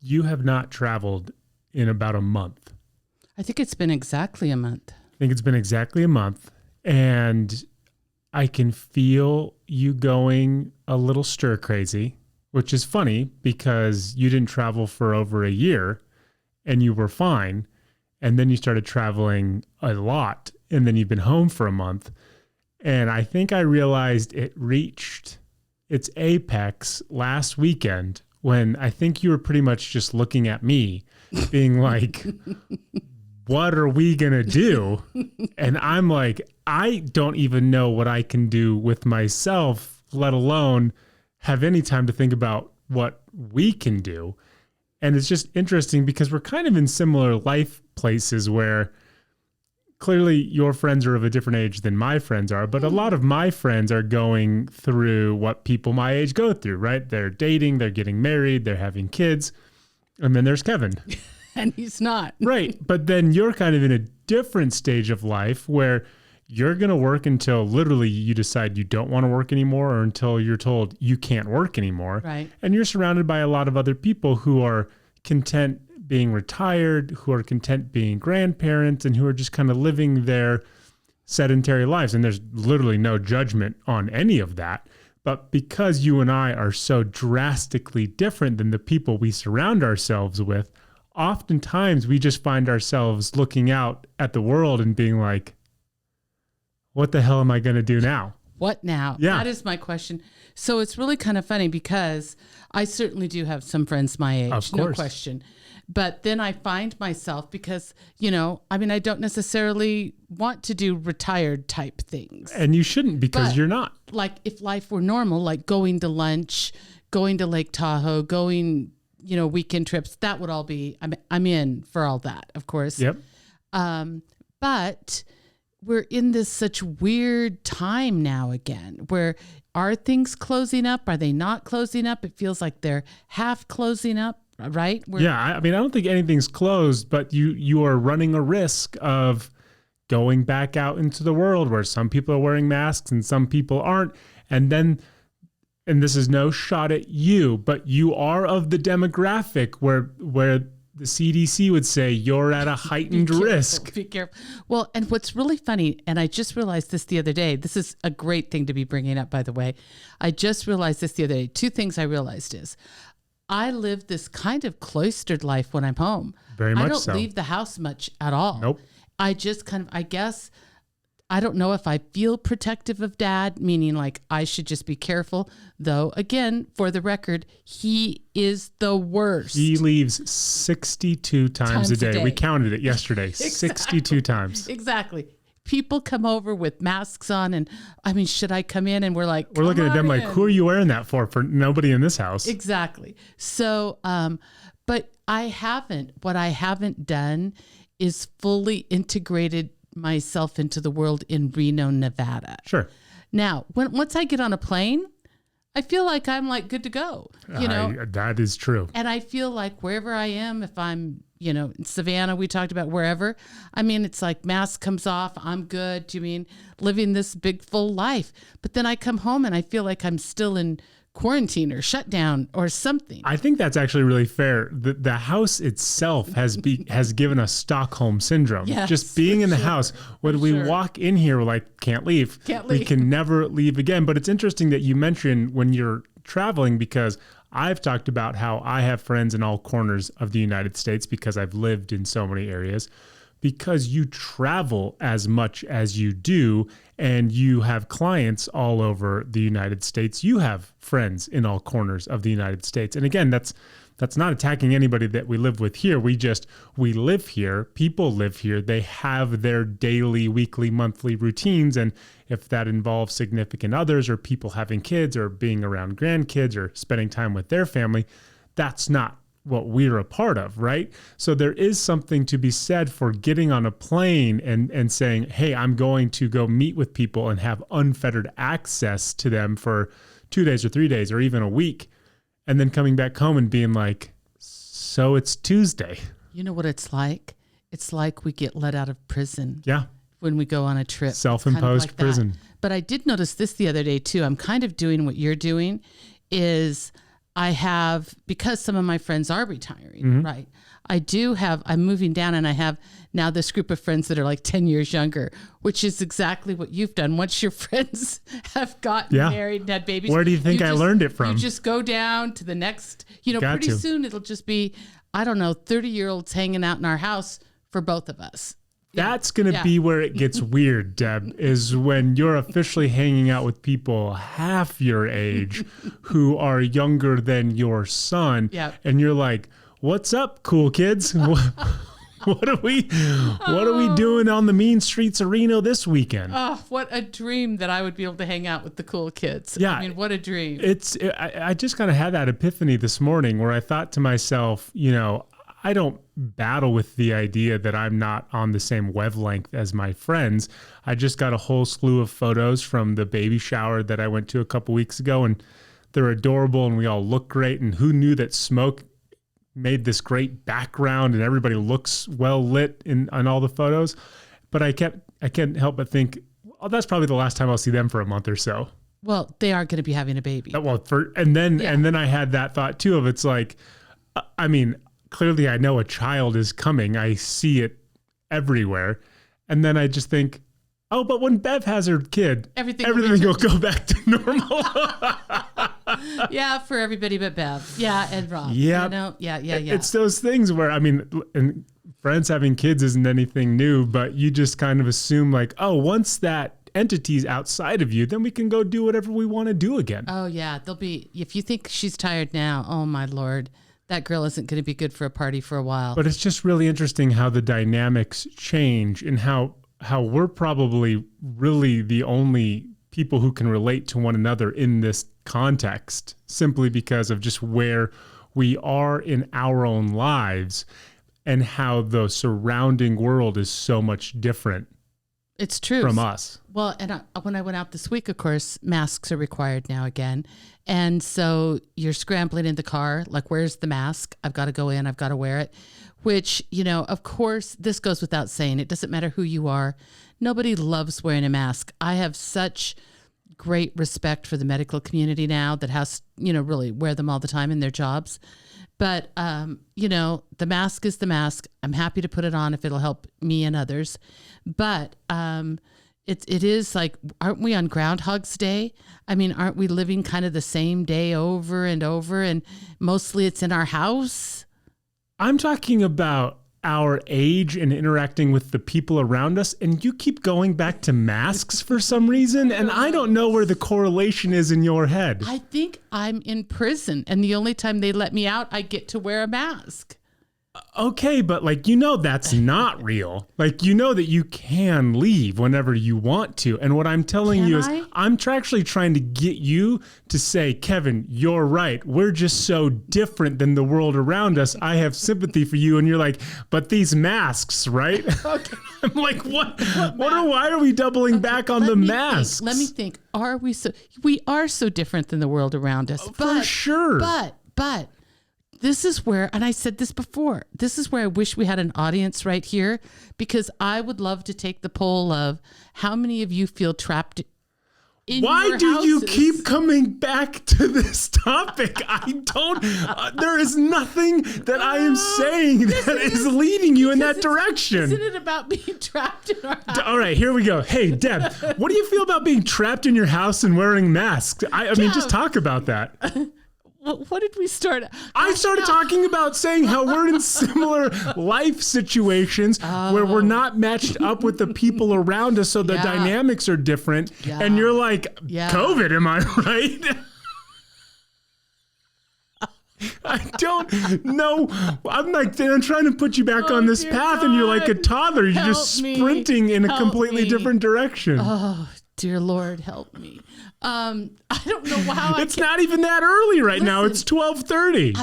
you have not traveled in about a month. I think it's been exactly a month. I think it's been exactly a month. And I can feel you going a little stir crazy, which is funny because you didn't travel for over a year and you were fine. And then you started traveling a lot and then you've been home for a month. And I think I realized it reached its apex last weekend when I think you were pretty much just looking at me being like, what are we going to do? And I'm like, I don't even know what I can do with myself, let alone have any time to think about what we can do. And it's just interesting because we're kind of in similar life places where clearly your friends are of a different age than my friends are, but a lot of my friends are going through what people my age go through, right? They're dating, they're getting married, they're having kids. And then there's Kevin. And he's not. Right. But then you're kind of in a different stage of life where you're going to work until literally you decide you don't want to work anymore or until you're told you can't work anymore. Right. And you're surrounded by a lot of other people who are content being retired, who are content being grandparents, and who are just kind of living their sedentary lives. And there's literally no judgment on any of that. But because you and I are so drastically different than the people we surround ourselves with, oftentimes we just find ourselves looking out at the world and being like, what the hell am I going to do now? What now? Yeah. That is my question. So it's really kind of funny because I certainly do have some friends my age, Of course. no question. But then I find myself because, I don't necessarily want to do retired type things. And you shouldn't because But, you're not. Like if life were normal, like going to lunch, going to Lake Tahoe, going, weekend trips, that would all be, I'm in for all that, of course. Yep. But we're in this such weird time now again, where are things closing up? Are they not closing up? It feels like they're half closing up, right? I don't think anything's closed, but you are running a risk of going back out into the world where some people are wearing masks and some people aren't. And this is no shot at you, but you are of the demographic where the CDC would say you're at a heightened risk. Be careful. Well, and what's really funny, and I just realized this the other day, this is a great thing to be bringing up, by the way. I just realized this the other day. Two things I realized is I live this kind of cloistered life when I'm home. Very much so. I don't leave the house much at all. Nope. I just I don't know if I feel protective of Dad, meaning like I should just be careful. Though, again, for the record, he is the worst. He leaves 62 times a day. We counted it yesterday. Exactly. 62 times. Exactly. People come over with masks on and, should I come in? And we're like, we're looking at them like, who are you wearing that for nobody in this house? Exactly. So, but what I haven't done is fully integrated myself into the world in Reno, Nevada. Sure. Now, once I get on a plane, I feel like I'm like good to go, that is true. And I feel like wherever I am, if I'm, in Savannah, we talked about wherever, it's like mask comes off. I'm good. Living this big full life. But then I come home and I feel like I'm still in quarantine or shut down or something. I think that's actually really fair. The house itself has given us Stockholm syndrome. Yes, just being in the sure. house. When we walk in here, we're like, can't leave. We can never leave again. But it's interesting that you mentioned when you're traveling, because I've talked about how I have friends in all corners of the United States because I've lived in so many areas. Because you travel as much as you do and you have clients all over the United States, you have friends in all corners of the United States. And again, that's not attacking anybody that we live with here. We live here. People live here. They have their daily, weekly, monthly routines. And if that involves significant others or people having kids or being around grandkids or spending time with their family, that's not what we're a part of, right? So there is something to be said for getting on a plane and saying, hey, I'm going to go meet with people and have unfettered access to them for 2 days or 3 days or even a week. And then coming back home and being like, so it's Tuesday. You know what it's like? It's like we get let out of prison. Yeah. When we go on a trip. Self-imposed like prison. But I did notice this the other day too. I'm kind of doing what you're doing is I have, because some of my friends are retiring, right? I'm moving down and I have now this group of friends that are like 10 years younger, which is exactly what you've done. Once your friends have gotten married and had babies. Where do you think I learned it from? You just go down to the next, pretty soon it'll just be, 30-year-olds hanging out in our house for both of us. That's going to be where it gets weird, Deb, is when you're officially hanging out with people half your age who are younger than your son. Yeah. And you're like, what's up, cool kids? What are we doing on the mean streets of Reno this weekend? Oh, what a dream that I would be able to hang out with the cool kids. Yeah. I mean, what a dream. I just kind of had that epiphany this morning where I thought to myself, I don't battle with the idea that I'm not on the same wavelength as my friends. I just got a whole slew of photos from the baby shower that I went to a couple weeks ago, and they're adorable and we all look great. And who knew that smoke made this great background and everybody looks well lit on all the photos. But I can't help but think, oh, that's probably the last time I'll see them for a month or so. Well, they are going to be having a baby. And then I had that thought too of it's like, I mean, clearly I know a child is coming. I see it everywhere. And then I just think, oh, but when Bev has her kid, everything will go back to normal. Yeah, for everybody but Bev. Yeah, and Rob. Yeah. Yeah. It's those things where, and friends having kids isn't anything new, but you just kind of assume like, oh, once that entity's outside of you, then we can go do whatever we want to do again. Oh, yeah. If you think she's tired now, oh, my Lord, that girl isn't going to be good for a party for a while. But it's just really interesting how the dynamics change and how we're probably really the only people who can relate to one another in this context, simply because of just where we are in our own lives and how the surrounding world is so much different. It's true. From us. Well, and when I went out this week, of course, masks are required now again. And so you're scrambling in the car, like, where's the mask? I've got to go in. I've got to wear it, which, of course, this goes without saying. It doesn't matter who you are. Nobody loves wearing a mask. I have such great respect for the medical community now that has, really wear them all the time in their jobs. But, the mask is the mask. I'm happy to put it on if it'll help me and others. But it is like, aren't we on Groundhog's Day? I mean, aren't we living kind of the same day over and over? And mostly it's in our house. I'm talking about our age and interacting with the people around us, and you keep going back to masks for some reason, and I don't know where the correlation is in your head. I think I'm in prison, and the only time they let me out, I get to wear a mask. Okay, but that's not real. That you can leave whenever you want to. And what I'm telling you is I'm actually trying to get you to say, Kevin, you're right. We're just so different than the world around us. I have sympathy for you. And you're like, but these masks, right? Okay. I'm like, why are we doubling back on the masks? Let me think. We are so different than the world around us. For sure. But this is where, and I said this before, this is where I wish we had an audience right here, because I would love to take the poll of how many of you feel trapped in your houses. Why do you keep coming back to this topic? I don't, there is nothing that I am saying that is leading you in that direction. Isn't it about being trapped in our house? All right, here we go. Hey, Deb, what do you feel about being trapped in your house and wearing masks? I mean, just talk about that. What did we start? I started talking about saying how we're in similar life situations where we're not matched up with the people around us, so the dynamics are different. Yeah. And you're like, COVID, am I right? I don't know. I'm trying to put you back on this path, God. And you're like a toddler. You're just sprinting in a completely different direction. Oh, dear Lord, help me. I don't know how. It's not even that early now. It's 12:30.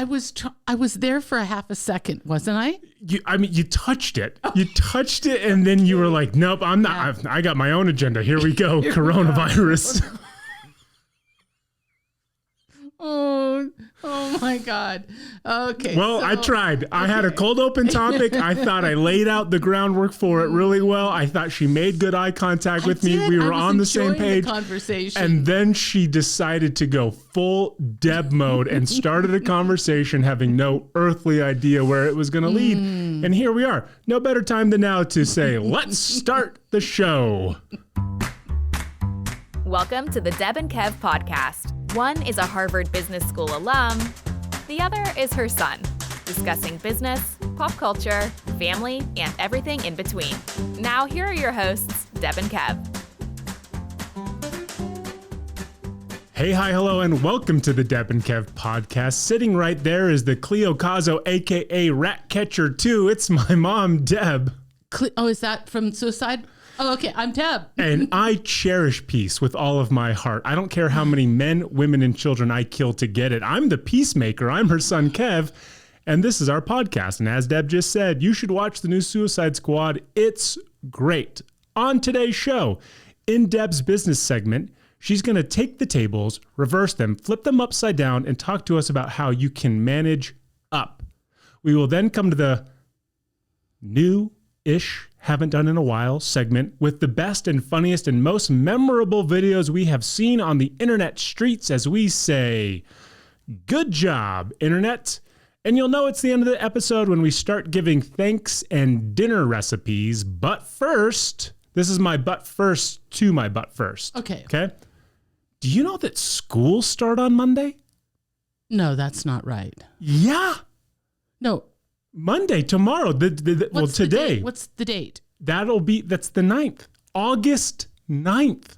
I was there for a half a second, wasn't I? You touched it. Okay. You touched it, and then you were like, "Nope, I'm not. I got my own agenda. Here we go, coronavirus." Oh Oh my God. Okay. Well, I tried. I had a cold open topic. I thought I laid out the groundwork for it really well. I thought she made good eye contact with me. We were on the same page. Conversation. And then she decided to go full Deb mode and started a conversation having no earthly idea where it was going to lead. And here we are. No better time than now to say, let's start the show. Welcome to the Deb and Kev podcast. One is a Harvard Business School alum. The other is her son, discussing business, pop culture, family, and everything in between. Now, here are your hosts, Deb and Kev. Hey, hi, hello, and welcome to the Deb and Kev podcast. Sitting right there is the Cleo Caso, a.k.a. Ratcatcher 2. It's my mom, Deb. Oh, is that from Suicide? Oh, okay. I'm Deb. And I cherish peace with all of my heart. I don't care how many men, women, and children I kill to get it. I'm the peacemaker. I'm her son, Kev. And this is our podcast. And as Deb just said, you should watch the new Suicide Squad. It's great. On today's show, in Deb's business segment, she's going to take the tables, reverse them, flip them upside down, and talk to us about how you can manage up. We will then come to the new-ish, haven't done in a while segment with the best and funniest and most memorable videos we have seen on the internet streets as we say, good job, internet. And you'll know it's the end of the episode when we start giving thanks and dinner recipes. But first, this is my but first to my but first. Okay. Okay. Do you know that schools start on Monday? No, that's not right. Yeah. No. Monday, tomorrow, well, today. What's the date? That's the 9th. August 9th.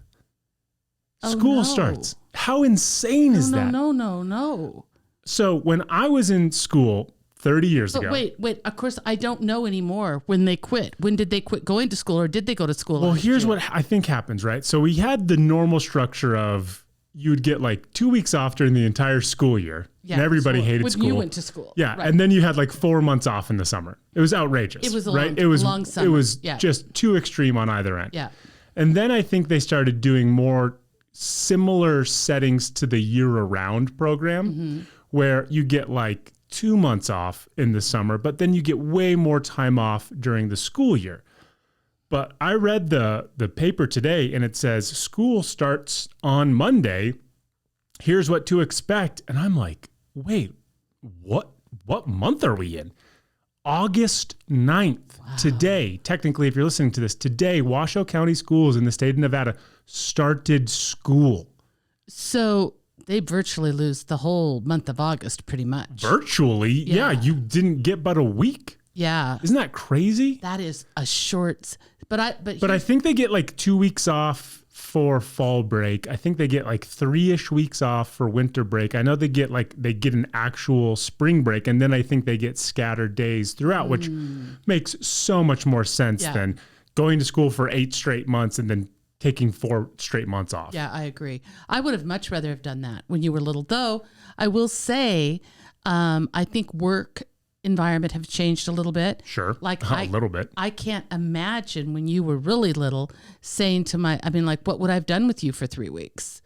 School starts. How insane is that? No. So when I was in school 30 years ago. Wait. Of course, I don't know anymore when they quit. When did they quit going to school, or did they go to school? Well, here's what I think happens, right? So we had the normal structure of you'd get like 2 weeks off during the entire school year. Yeah, and everybody hated school. When you went to school. Yeah. Right. And then you had like 4 months off in the summer. It was outrageous. It was a right? long summer. It was just too extreme on either end. Yeah. And then I think they started doing more similar settings to the year-round program where you get like 2 months off in the summer, but then you get way more time off during the school year. But I read the paper today and it says school starts on Monday. Here's what to expect. And I'm like, wait, what month are we in? August 9th. Wow. Today, technically, if you're listening to this, today, Washoe County Schools in the state of Nevada started school. So they virtually lose the whole month of August pretty much. Virtually? Yeah, you didn't get but a week. Yeah. Isn't that crazy? That is a short, but I think they get like 2 weeks off for fall break. I think they get like 3-ish weeks off for winter break. I know they get an actual spring break, and then I think they get scattered days throughout, which makes so much more sense than going to school for 8 straight months and then taking 4 straight months off. Yeah, I agree. I would have much rather have done that when you were little, though. I will say, I think work environment have changed a little bit. Sure. A little bit. I can't imagine when you were really little saying to what would I have done with you for 3 weeks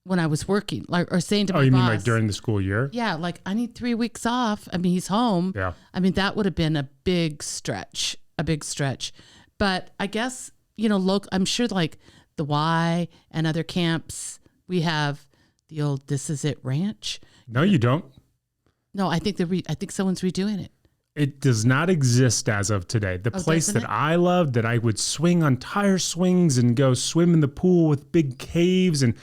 when I was working? Or saying to my boss. Oh, you mean like during the school year? Yeah, like I need 3 weeks off. I mean, he's home. Yeah. I mean, that would have been a big stretch. But I guess, I'm sure like the Y and other camps, we have the old This Is It Ranch. No, you don't. No, I think someone's redoing it. It does not exist as of today. The place that I loved, that I would swing on tire swings and go swim in the pool with big caves, and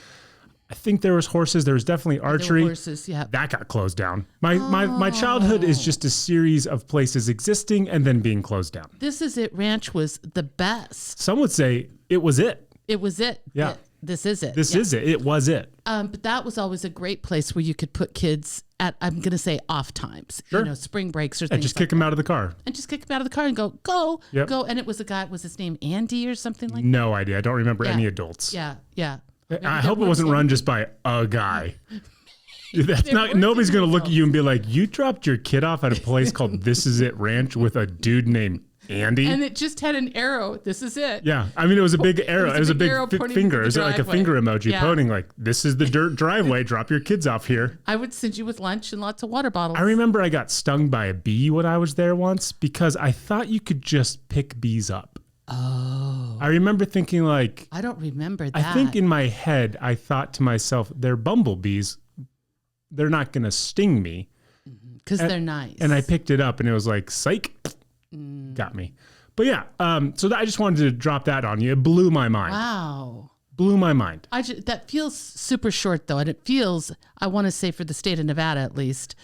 I think there was horses. There was definitely archery. There were horses, yeah. That got closed down. My childhood is just a series of places existing and then being closed down. This Is It Ranch was the best. Some would say it was it. It was it. Yeah. This is it. This is it. It was it. But that was always a great place where you could put kids at, I'm going to say, off times. Sure. Spring breaks or things. And just kick them out of the car. And just kick them out of the car and go. Yep. Go. And it was a guy, was his name Andy or something like that? No idea. I don't remember any adults. Yeah. I hope it wasn't run just by a guy. That's not. Nobody's going to look at you and be like, you dropped your kid off at a place called This Is It Ranch with a dude named Andy. And it just had an arrow. This is it. Yeah. I mean, it was a big arrow. It was a big finger. It was like a finger emoji pointing like, this is the dirt driveway. Drop your kids off here. I would send you with lunch and lots of water bottles. I remember I got stung by a bee when I was there once because I thought you could just pick bees up. Oh. I remember thinking like... I don't remember that. I think in my head, I thought to myself, they're bumblebees. They're not going to sting me. Because they're nice. And I picked it up and it was like, psych, got me. But yeah, so I just wanted to drop that on you. It blew my mind. Wow. Blew my mind. That feels super short though. And it feels, I want to say for the state of Nevada at least,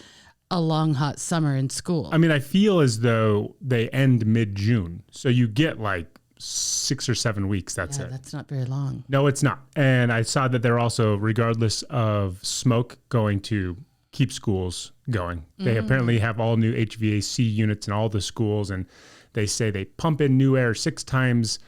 a long hot summer in school. I mean, I feel as though they end mid-June. So you get like 6 or 7 weeks. That's it. That's not very long. No, it's not. And I saw that they're also, regardless of smoke, going to keep schools going. They apparently have all new HVAC units in all the schools, and they say they pump in new air 6 times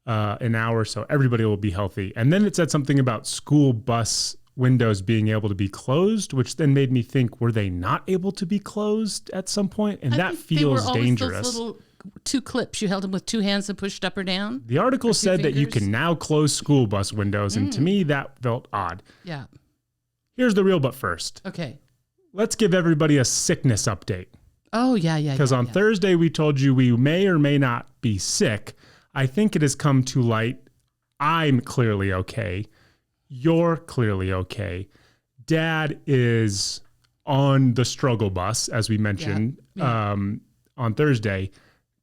an hour, so everybody will be healthy. And then it said something about school bus windows being able to be closed, which then made me think, were they not able to be closed at some point? And that feels dangerous. Those little 2 clips. You held them with 2 hands and pushed up or down. The article said that you can now close school bus windows, and to me, that felt odd. Yeah. Here's the real but first. Okay. Let's give everybody a sickness update. Oh, yeah. Because on Thursday, we told you we may or may not be sick. I think it has come to light. I'm clearly okay. You're clearly okay. Dad is on the struggle bus, as we mentioned on Thursday.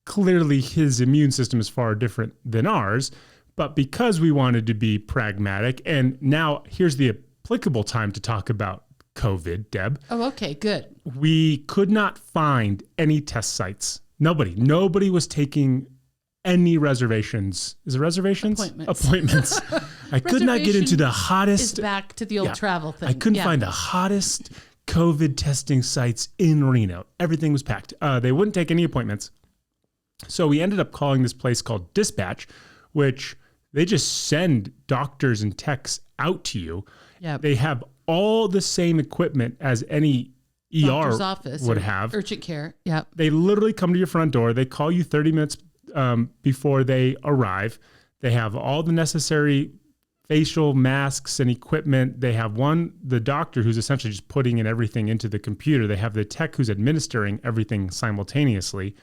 Clearly, his immune system is far different than ours. But because we wanted to be pragmatic, and now here's the applicable time to talk about COVID, Deb. Oh, okay, good. We could not find any test sites. Nobody was taking any reservations. Is it reservations? Appointments. I could not get into the hottest. Is back to the old travel thing. I couldn't find the hottest COVID testing sites in Reno. Everything was packed. They wouldn't take any appointments. So we ended up calling this place called Dispatch, which they just send doctors and techs out to you. Yep. They have all the same equipment as any Doctor's ER office would have. Urgent care. Yep. They literally come to your front door. They call you 30 minutes before they arrive. They have all the necessary facial masks and equipment. They have the doctor who's essentially just putting in everything into the computer. They have the tech who's administering everything simultaneously.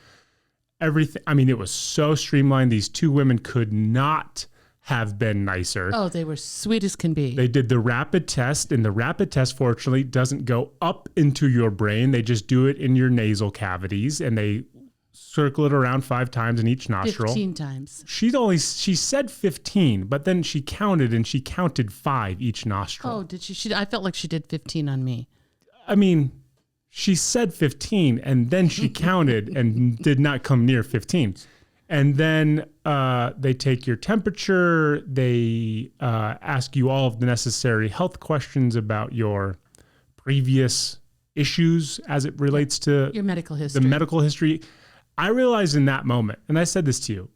Everything. I mean, it was so streamlined. These 2 women could not have been nicer. Oh, they were sweet as can be. They did the rapid test, and the rapid test, fortunately, doesn't go up into your brain. They just do it in your nasal cavities, and they circle it around 5 times in each nostril. 15 times. She said 15, but then she counted 5 each nostril. Oh, did she? I felt like she did 15 on me. I mean, she said 15, and then she counted and did not come near 15. And then they take your temperature. They ask you all of the necessary health questions about your previous issues as it relates to your medical history. The medical history. I realized in that moment, and I said this to you,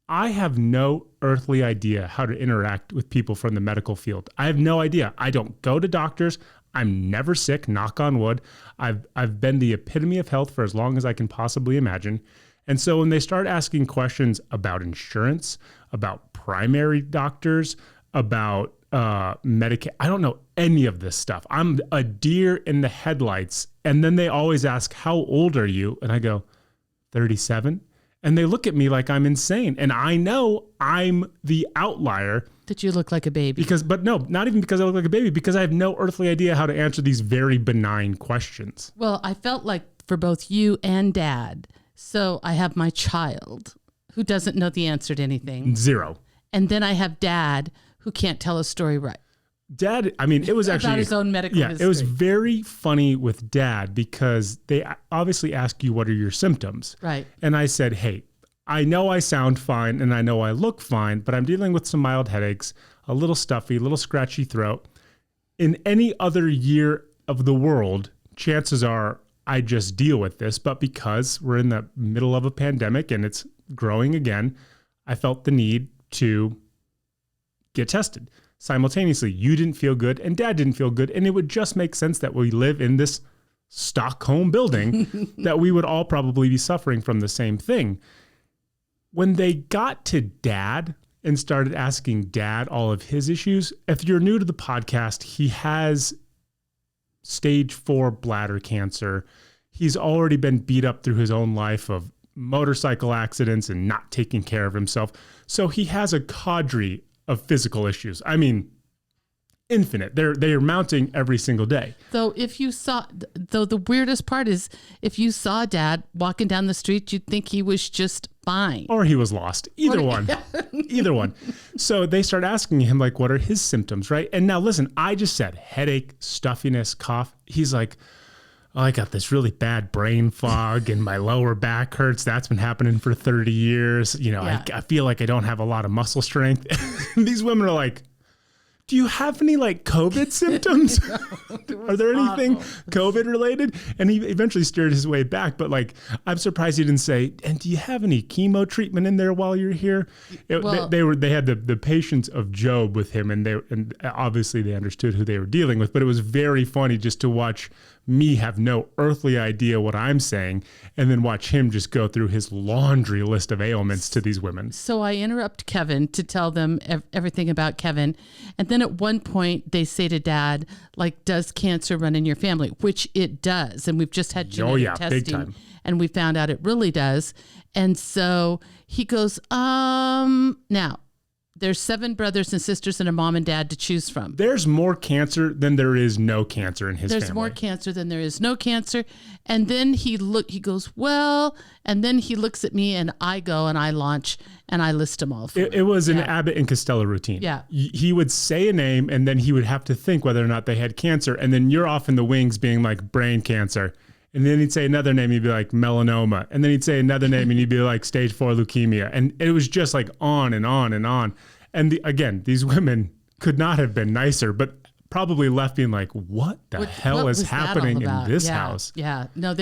I have no earthly idea how to interact with people from the medical field. I have no idea. I don't go to doctors. I'm never sick, knock on wood. I've been the epitome of health for as long as I can possibly imagine. And so when they start asking questions about insurance, about primary doctors, about Medicaid, I don't know any of this stuff. I'm a deer in the headlights. And then they always ask, how old are you? And I go, 37. And they look at me like I'm insane. And I know I'm the outlier. That you look like a baby. But no, not even because I look like a baby, because I have no earthly idea how to answer these very benign questions. Well, I felt like for both you and Dad. So I have my child who doesn't know the answer to anything. 0. And then I have Dad who can't tell a story right. Dad, I mean, it was actually... about his own medical history. It was very funny with Dad because they obviously ask you, what are your symptoms? Right. And I said, hey, I know I sound fine and I know I look fine, but I'm dealing with some mild headaches, a little stuffy, a little scratchy throat. In any other year of the world, chances are I just deal with this, but because we're in the middle of a pandemic and it's growing again, I felt the need to get tested simultaneously. You didn't feel good and Dad didn't feel good, and it would just make sense that we live in this StockHOME building that we would all probably be suffering from the same thing. When they got to Dad and started asking Dad all of his issues, if you're new to the podcast, he has stage 4 bladder cancer. He's already been beat up through his own life of motorcycle accidents and not taking care of himself. So he has a cadre of physical issues. I mean, infinite. They are mounting every single day. Though the weirdest part is if you saw Dad walking down the street, you'd think he was just fine. Or he was lost. Either one. Either one. So they start asking him, like, what are his symptoms, right? And now listen, I just said headache, stuffiness, cough. He's like, oh, I got this really bad brain fog and my lower back hurts. That's been happening for 30 years. You know, yeah. I feel like I don't have a lot of muscle strength. These women are like, do you have any like COVID symptoms? Are there anything COVID related? And he eventually steered his way back. But like, I'm surprised he didn't say, and do you have any chemo treatment in there while you're here? They had the patience of Job with him, and obviously they understood who they were dealing with. But it was very funny just to watch me have no earthly idea what I'm saying, and then watch him just go through his laundry list of ailments to these women. So I interrupt Kevin to tell them everything about Kevin. And then at one point they say to Dad, like, does cancer run in your family? Which it does. And we've just had genetic testing. Big time. And we found out it really does. And so he goes, now, there's 7 brothers and sisters and a mom and dad to choose from. There's more cancer than there is no cancer in his family. There's more cancer than there is no cancer. And then he goes, well, and then he looks at me and I go and I launch and I list them all. It was an Abbott and Costello routine. Yeah. He would say a name and then he would have to think whether or not they had cancer. And then you're off in the wings being like brain cancer. And then he'd say another name, he'd be like melanoma. And then he'd say another name and he'd be like stage 4 leukemia. And it was just like on and on and on. And again, these women could not have been nicer, but probably left being like, what the hell is happening in this house? Yeah. No,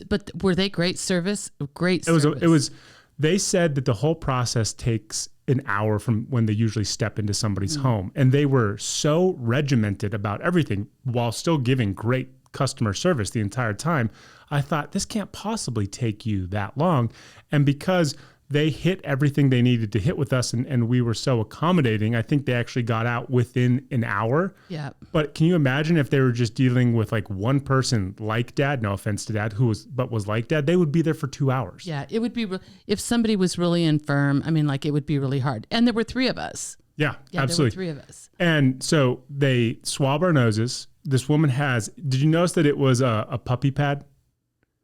but were they great service? Great service. They said that the whole process takes an hour from when they usually step into somebody's home. And they were so regimented about everything while still giving great customer service the entire time. I thought, this can't possibly take you that long. And because they hit everything they needed to hit with us, and we were so accommodating, I think they actually got out within an hour. Yeah. But can you imagine if they were just dealing with like one person like Dad, no offense to Dad, was like Dad, they would be there for 2 hours. Yeah, it would be, if somebody was really infirm, I mean, like, it would be really hard. And there were 3 of us. Yeah, absolutely. There were 3 of us. And so they swab our noses. This woman did you notice that it was a puppy pad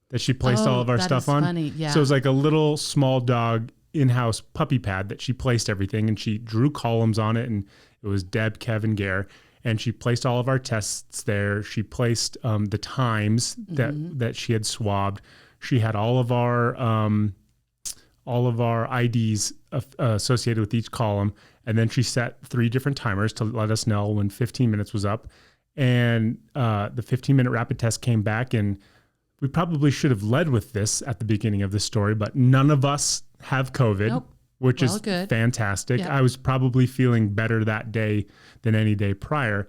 that she placed all of our stuff on? Funny. Yeah. So it was like a little small dog in-house puppy pad that she placed everything, and she drew columns on it, and it was Deb, Kev, and Gare, and she placed all of our tests there. She placed the times that she had swabbed. She had all of our IDs associated with each column, and then she set 3 different timers to let us know when 15 minutes was up. And the 15-minute rapid test came back, and we probably should have led with this at the beginning of the story, but none of us have COVID, which is good. Fantastic. Yep. I was probably feeling better that day than any day prior.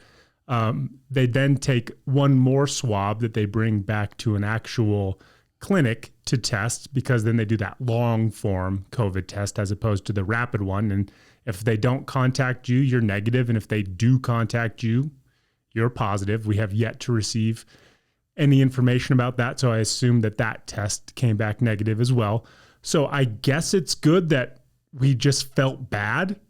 They then take one more swab that they bring back to an actual clinic to test, because then they do that long form COVID test as opposed to the rapid one. And if they don't contact you, you're negative. And if they do contact you, you're positive. We have yet to receive any information about that. So I assume that test came back negative as well. So I guess it's good that we just felt bad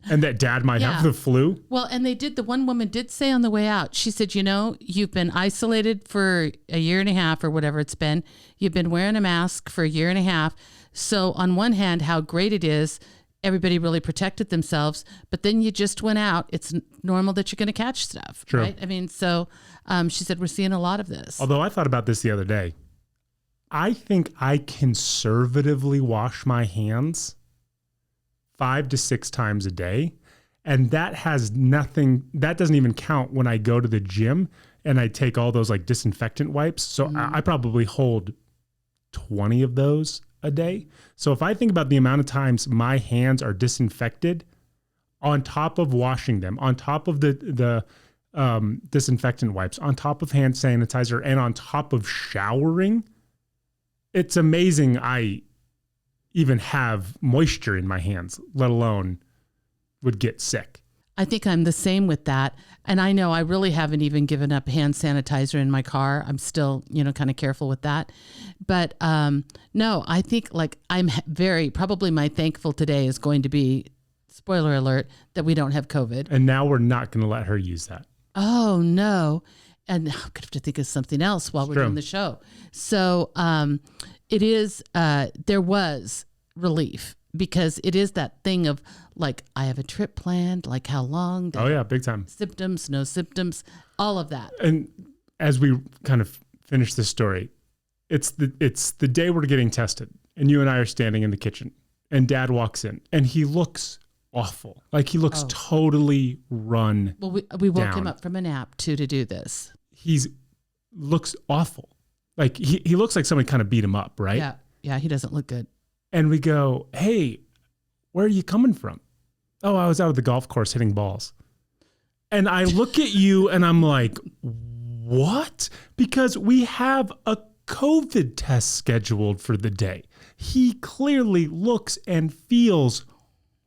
and that Dad might have the flu. Well, and the one woman did say on the way out, she said, you've been isolated for a year and a half or whatever it's been. You've been wearing a mask for a year and a half. So on one hand, how great it is. Everybody really protected themselves, but then you just went out. It's normal that you're going to catch stuff, True. Right? I mean, so she said, we're seeing a lot of this. Although I thought about this the other day. I think I conservatively wash my hands 5 to 6 times a day. And that doesn't even count when I go to the gym and I take all those like disinfectant wipes. So I probably hold 20 of those a day. So if I think about the amount of times my hands are disinfected on top of washing them, on top of the disinfectant wipes, on top of hand sanitizer, and on top of showering, it's amazing. even have moisture in my hands, let alone would get sick. I think I'm the same with that. And I know I really haven't even given up hand sanitizer in my car. I'm still, kind of careful with that. But no, I think like I'm probably my thankful today is going to be, spoiler alert, that we don't have COVID. And now we're not going to let her use that. Oh, no. And I'm going to have to think of something else while we're doing the show. So it is, there was relief. Because it is that thing of like, I have a trip planned, like how long? Oh yeah, big time. Symptoms, no symptoms, all of that. And as we kind of finish this story, it's the day we're getting tested and you and I are standing in the kitchen and Dad walks in and he looks awful. Like he looks totally run. Well, we woke down. him up from a nap too to do this. Looks awful. Like he looks like somebody kind of beat him up, right? Yeah, he doesn't look good. And we go, hey, where are you coming from? Oh, I was out at the golf course hitting balls. And I look at you and I'm like, what? Because we have a COVID test scheduled for the day. He clearly looks and feels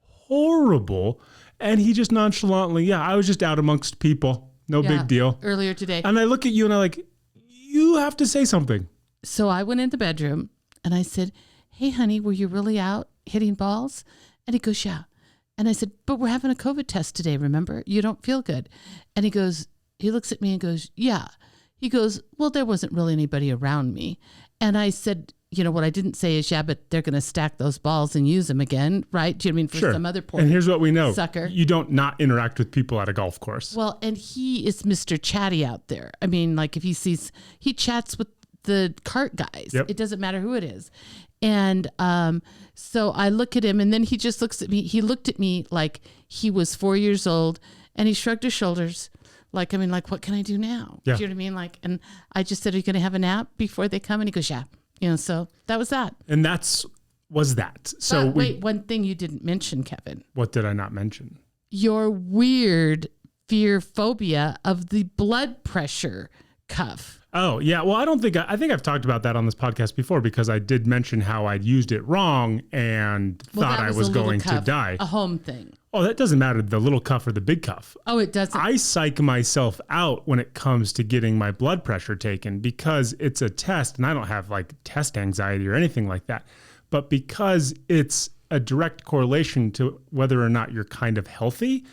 horrible. And he just nonchalantly, I was just out amongst people. No big deal. Earlier today. And I look at you and I'm like, you have to say something. So I went in the bedroom and I said, hey, honey, were you really out hitting balls? And he goes, yeah. And I said, but we're having a COVID test today, remember? You don't feel good. And he looks at me and goes, yeah. He goes, well, there wasn't really anybody around me. And I said, what I didn't say is, but they're going to stack those balls and use them again, right? Do you know what I mean? For some other point. And here's what we know. Sucker. You don't not interact with people at a golf course. Well, and he is Mr. Chatty out there. I mean, like if he chats with the cart guys. Yep. It doesn't matter who it is. And so I look at him and then he just looks at me. He looked at me like he was 4 years old and he shrugged his shoulders. Like, what can I do now? Yeah. Do you know what I mean? Like, and I just said, are you going to have a nap before they come? And he goes, yeah. So that was that. And was that. So wait, one thing you didn't mention, Kevin. What did I not mention? Your weird phobia of the blood pressure cuff. Oh, yeah. Well, I think I've talked about that on this podcast before because I did mention how I'd used it wrong and thought I was going to die. A home thing. Oh, that doesn't matter. The little cuff or the big cuff. Oh, it doesn't. I psych myself out when it comes to getting my blood pressure taken because it's a test and I don't have like test anxiety or anything like that. But because it's a direct correlation to whether or not you're kind of healthy,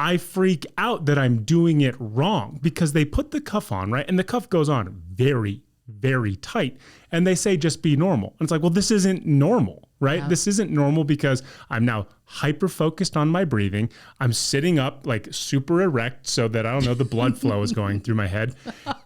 I freak out that I'm doing it wrong because they put the cuff on, right? And the cuff goes on very, very tight. And they say, just be normal. And it's like, well, this isn't normal, right? Yeah. This isn't normal because I'm now hyper-focused on my breathing. I'm sitting up like super erect so that, I don't know, the blood flow is going through my head.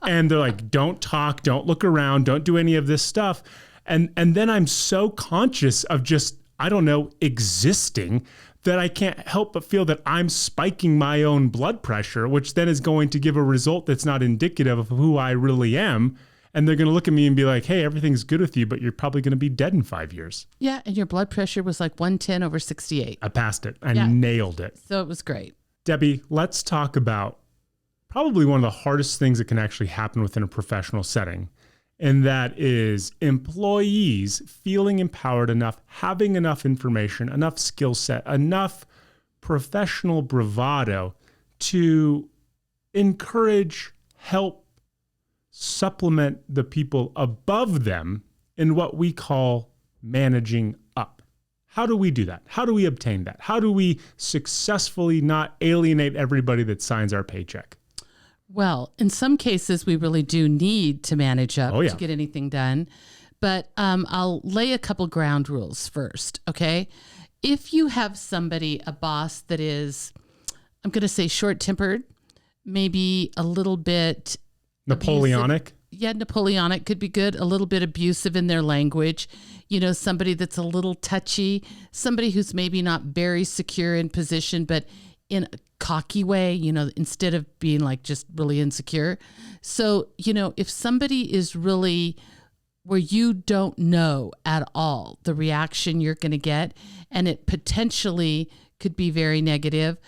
And they're like, don't talk, don't look around, don't do any of this stuff. And then I'm so conscious of just, I don't know, existing that I can't help but feel that I'm spiking my own blood pressure, which then is going to give a result that's not indicative of who I really am. And they're going to look at me and be like, hey, everything's good with you, but you're probably going to be dead in 5 years. Yeah, and your blood pressure was like 110/68. I passed it. I nailed it. So it was great. Debbie, let's talk about probably one of the hardest things that can actually happen within a professional setting. And that is employees feeling empowered enough, having enough information, enough skill set, enough professional bravado to encourage, help, supplement the people above them in what we call managing up. How do we do that? How do we obtain that? How do we successfully not alienate everybody that signs our paycheck? Well, in some cases, we really do need to manage up to get anything done. But I'll lay a couple ground rules first, okay? If you have somebody, a boss that is, I'm going to say short-tempered, maybe a little bit Napoleonic? Abusive. Yeah, Napoleonic could be good. A little bit abusive in their language. Somebody that's a little touchy, somebody who's maybe not very secure in position, but in a cocky way, instead of being like just really insecure. So, if somebody is really where you don't know at all the reaction you're going to get, and it potentially could be very negative,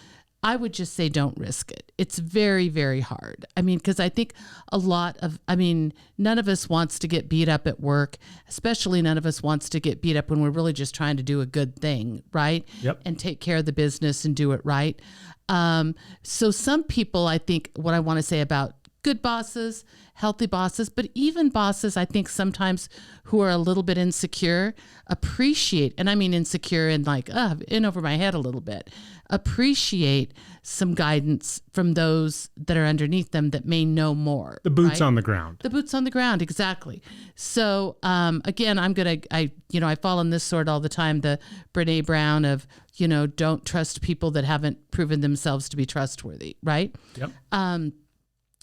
I would just say don't risk it. It's very, very hard. I mean, because I think none of us wants to get beat up at work, especially none of us wants to get beat up when we're really just trying to do a good thing, right? Yep. And take care of the business and do it right. So some people, I think what I want to say about good bosses, healthy bosses, but even bosses, I think sometimes who are a little bit insecure appreciate, and I mean insecure and like, in over my head a little bit, appreciate some guidance from those that are underneath them that may know more. The boots on the ground. The boots on the ground, exactly. So again, I fall in this sword all the time, the Brene Brown of, don't trust people that haven't proven themselves to be trustworthy, right? Yep.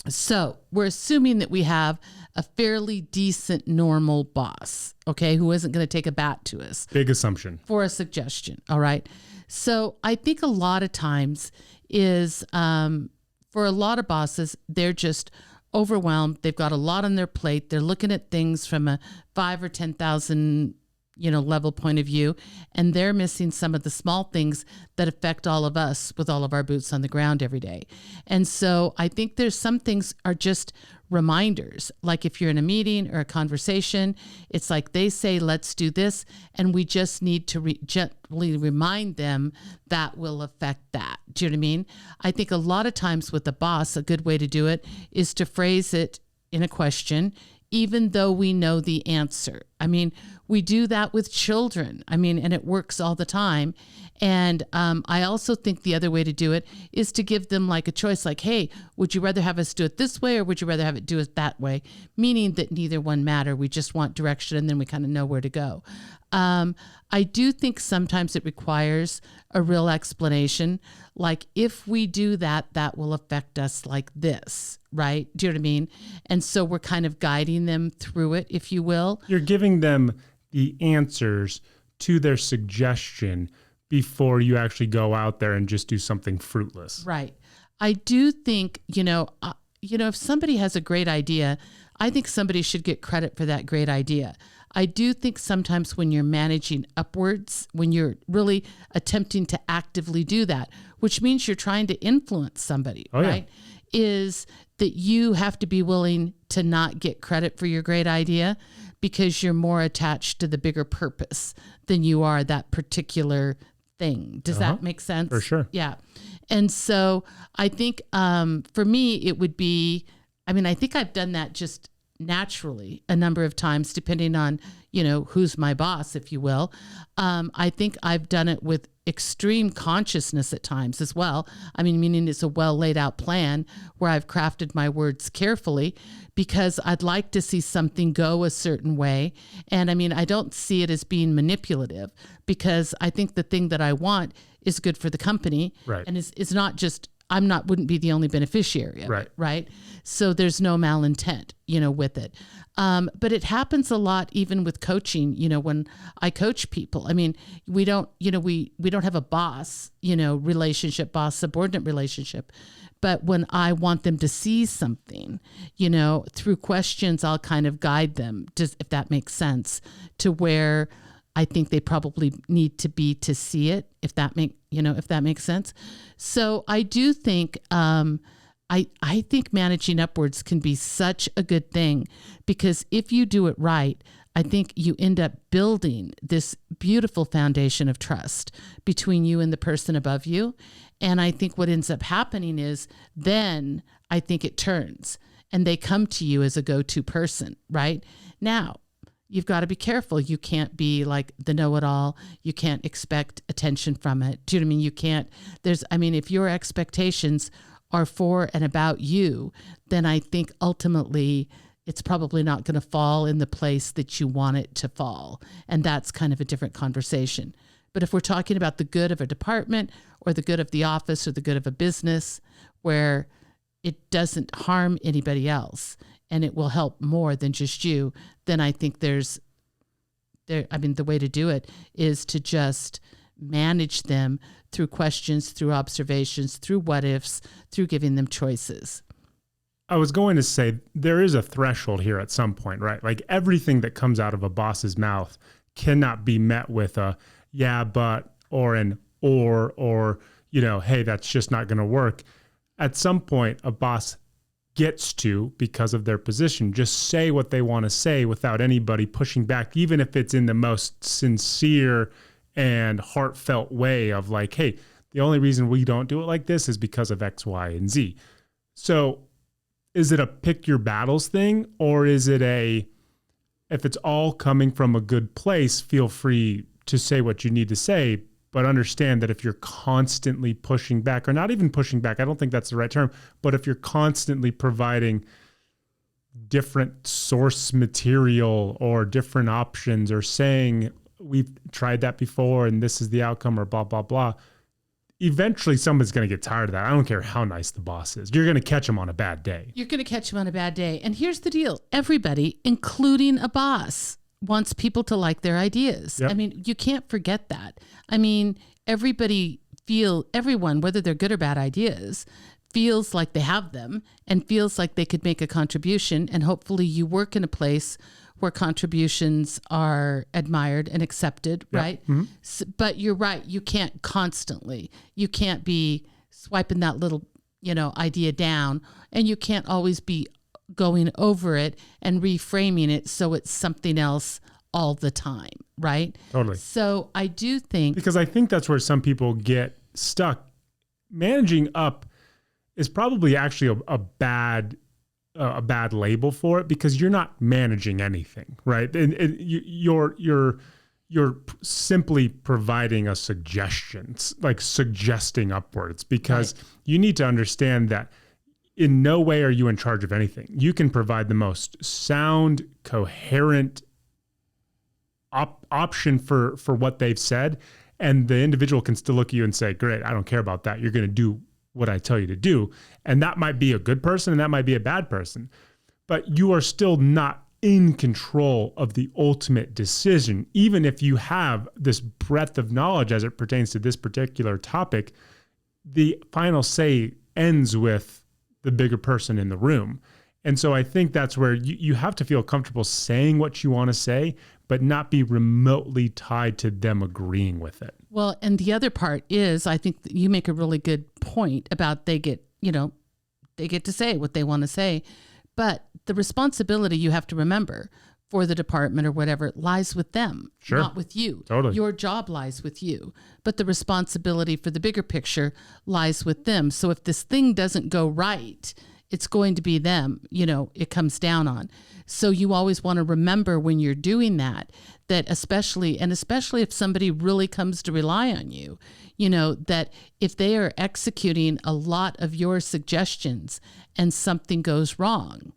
So we're assuming that we have a fairly decent, normal boss, okay, who isn't going to take a bat to us. Big assumption. For a suggestion, all right? So I think a lot of times is, for a lot of bosses, they're just overwhelmed. They've got a lot on their plate. They're looking at things from a 5 or 10,000 level point of view, and they're missing some of the small things that affect all of us with all of our boots on the ground every day. And so I think there's some things are just reminders, like if you're in a meeting or a conversation, it's like they say, let's do this, and we just need to gently remind them that will affect that. Do you know what I mean? I think a lot of times with the boss, a good way to do it is to phrase it in a question, even though we know the answer. I mean, we do that with children. I mean, and it works all the time. And I also think the other way to do it is to give them like a choice, like, hey, would you rather have us do it this way or would you rather have it do it that way? Meaning that neither one matter. We just want direction and then we kind of know where to go. I do think sometimes it requires a real explanation. Like if we do that, that will affect us like this, right? Do you know what I mean? And so we're kind of guiding them through it, if you will. You're giving them the answers to their suggestion before you actually go out there and just do something fruitless. Right. I do think, if somebody has a great idea, I think somebody should get credit for that great idea. I do think sometimes when you're managing upwards, when you're really attempting to actively do that, which means you're trying to influence somebody, right? Is that you have to be willing to not get credit for your great idea because you're more attached to the bigger purpose than you are that particular thing. Does that make sense? For sure. Yeah. And so I think for me, it would be, I think I've done that just naturally a number of times, depending on, who's my boss, if you will. I think I've done it with extreme consciousness at times as well. Meaning it's a well laid out plan where I've crafted my words carefully because I'd like to see something go a certain way. And I don't see it as being manipulative because I think the thing that I want is good for the company. Right. And it's not just, wouldn't be the only beneficiary of it, right? So there's no malintent, with it. But it happens a lot even with coaching, when I coach people. We don't have a boss, relationship, boss subordinate relationship. But when I want them to see something, through questions, I'll kind of guide them, just if that makes sense, to where I think they probably need to be to see it, if that makes sense. So I do think, I think managing upwards can be such a good thing because if you do it right, I think you end up building this beautiful foundation of trust between you and the person above you. And I think what ends up happening is then I think it turns and they come to you as a go-to person, right? Now, you've got to be careful. You can't be like the know-it-all. You can't expect attention from it. Do you know what I mean? You can't, if your expectations are for and about you, then I think ultimately it's probably not going to fall in the place that you want it to fall. And that's kind of a different conversation. But if we're talking about the good of a department or the good of the office or the good of a business where it doesn't harm anybody else and it will help more than just you, then I think the way to do it is to just manage them through questions, through observations, through what ifs, through giving them choices. I was going to say there is a threshold here at some point, right? Like everything that comes out of a boss's mouth cannot be met with a yeah, but, or an or, hey, that's just not going to work. At some point, a boss gets to, because of their position, just say what they want to say without anybody pushing back, even if it's in the most sincere and heartfelt way of like, hey, the only reason we don't do it like this is because of X, Y, and Z. So is it a pick your battles thing, or is it if it's all coming from a good place, feel free to say what you need to say, but understand that if you're constantly pushing back, or not even pushing back, I don't think that's the right term, but if you're constantly providing different source material or different options, or saying we've tried that before and this is the outcome, or blah, blah, blah, eventually someone's going to get tired of that. I don't care how nice the boss is. You're going to catch them on a bad day. You're going to catch them on a bad day. And here's the deal. Everybody, including a boss, wants people to like their ideas. Yep. I mean, you can't forget that. I mean, everyone, whether they're good or bad ideas, feels like they have them and feels like they could make a contribution. And hopefully you work in a place where contributions are admired and accepted, Yep. right? Mm-hmm. But you're right. You can't you can't be swiping that little, idea down, and you can't always be going over it and reframing it so it's something else all the time, right? Totally. So I do think... Because I think that's where some people get stuck. Managing up is probably actually a bad label for it, because you're not managing anything, right? And you're simply providing a suggestion, like suggesting upwards, because you need to understand that in no way are you in charge of anything. You can provide the most sound, coherent option for what they've said, and the individual can still look at you and say, great, I don't care about that. You're going to do what I tell you to do. And that might be a good person and that might be a bad person, but you are still not in control of the ultimate decision. Even if you have this breadth of knowledge as it pertains to this particular topic, the final say ends with the bigger person in the room. And so I think that's where you have to feel comfortable saying what you want to say, but not be remotely tied to them agreeing with it. Well, and the other part is, I think that you make a really good point about they get to say what they want to say, but the responsibility, you have to remember, for the department or whatever lies with them, Sure. not with you. Totally. Your job lies with you, but the responsibility for the bigger picture lies with them. So if this thing doesn't go right, it's going to be them, it comes down on. So you always want to remember when you're doing that especially if somebody really comes to rely on you, that if they are executing a lot of your suggestions and something goes wrong,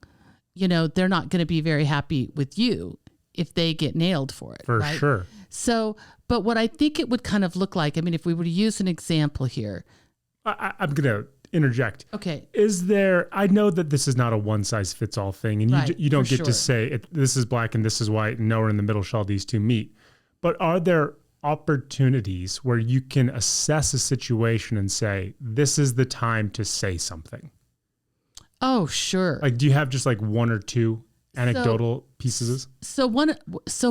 they're not going to be very happy with you if they get nailed for it. For right? sure. So, but what I think it would kind of look like, I mean, if we were to use an example here. I'm going to interject. Okay. I know that this is not a one size fits all thing, and Right, you don't for get to sure. say this is black and this is white and nowhere in the middle shall these two meet. But are there opportunities where you can assess a situation and say, this is the time to say something? Oh, sure. Like, do you have just like one or two anecdotal pieces? So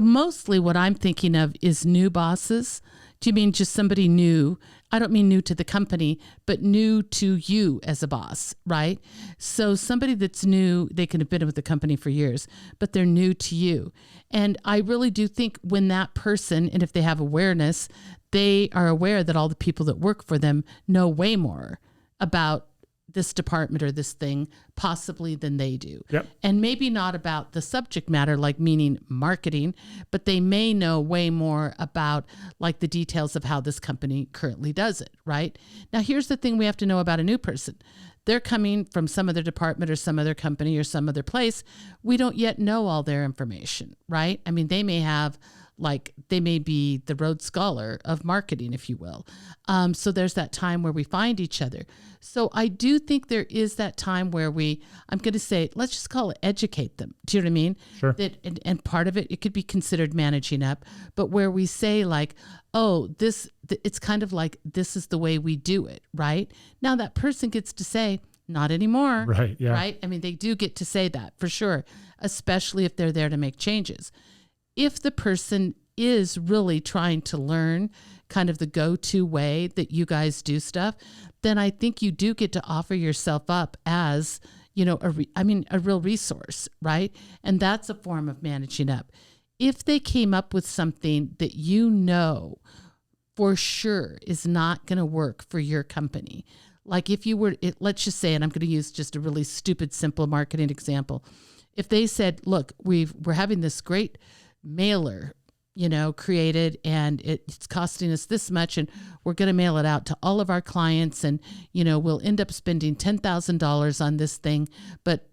mostly what I'm thinking of is new bosses. Do you mean just somebody new? I don't mean new to the company, but new to you as a boss, right? So somebody that's new, they can have been with the company for years, but they're new to you. And I really do think when that person, and if they have awareness, they are aware that all the people that work for them know way more about this department or this thing possibly than they do. Yep. And maybe not about the subject matter, like meaning marketing, but they may know way more about like the details of how this company currently does it, right? Now, here's the thing we have to know about a new person. They're coming from some other department or some other company or some other place. We don't yet know all their information, right? I mean, they may be the Rhodes Scholar of marketing, if you will. So there's that time where we find each other. So I do think there is that time where I'm going to say, let's just call it educate them. Do you know what I mean? Sure. And part of it could be considered managing up, but where we say like, oh, it's kind of like, this is the way we do it, right? Now that person gets to say, not anymore. Right. Yeah. Right. I mean, they do get to say that for sure, especially if they're there to make changes. If the person is really trying to learn kind of the go-to way that you guys do stuff, then I think you do get to offer yourself up as, a real resource, right? And that's a form of managing up. If they came up with something that for sure is not going to work for your company, like if you were, let's just say, and I'm going to use just a really stupid, simple marketing example. If they said, look, we're having this great mailer, created, and it's costing us this much, and we're going to mail it out to all of our clients, and, we'll end up spending $10,000 on this thing. But,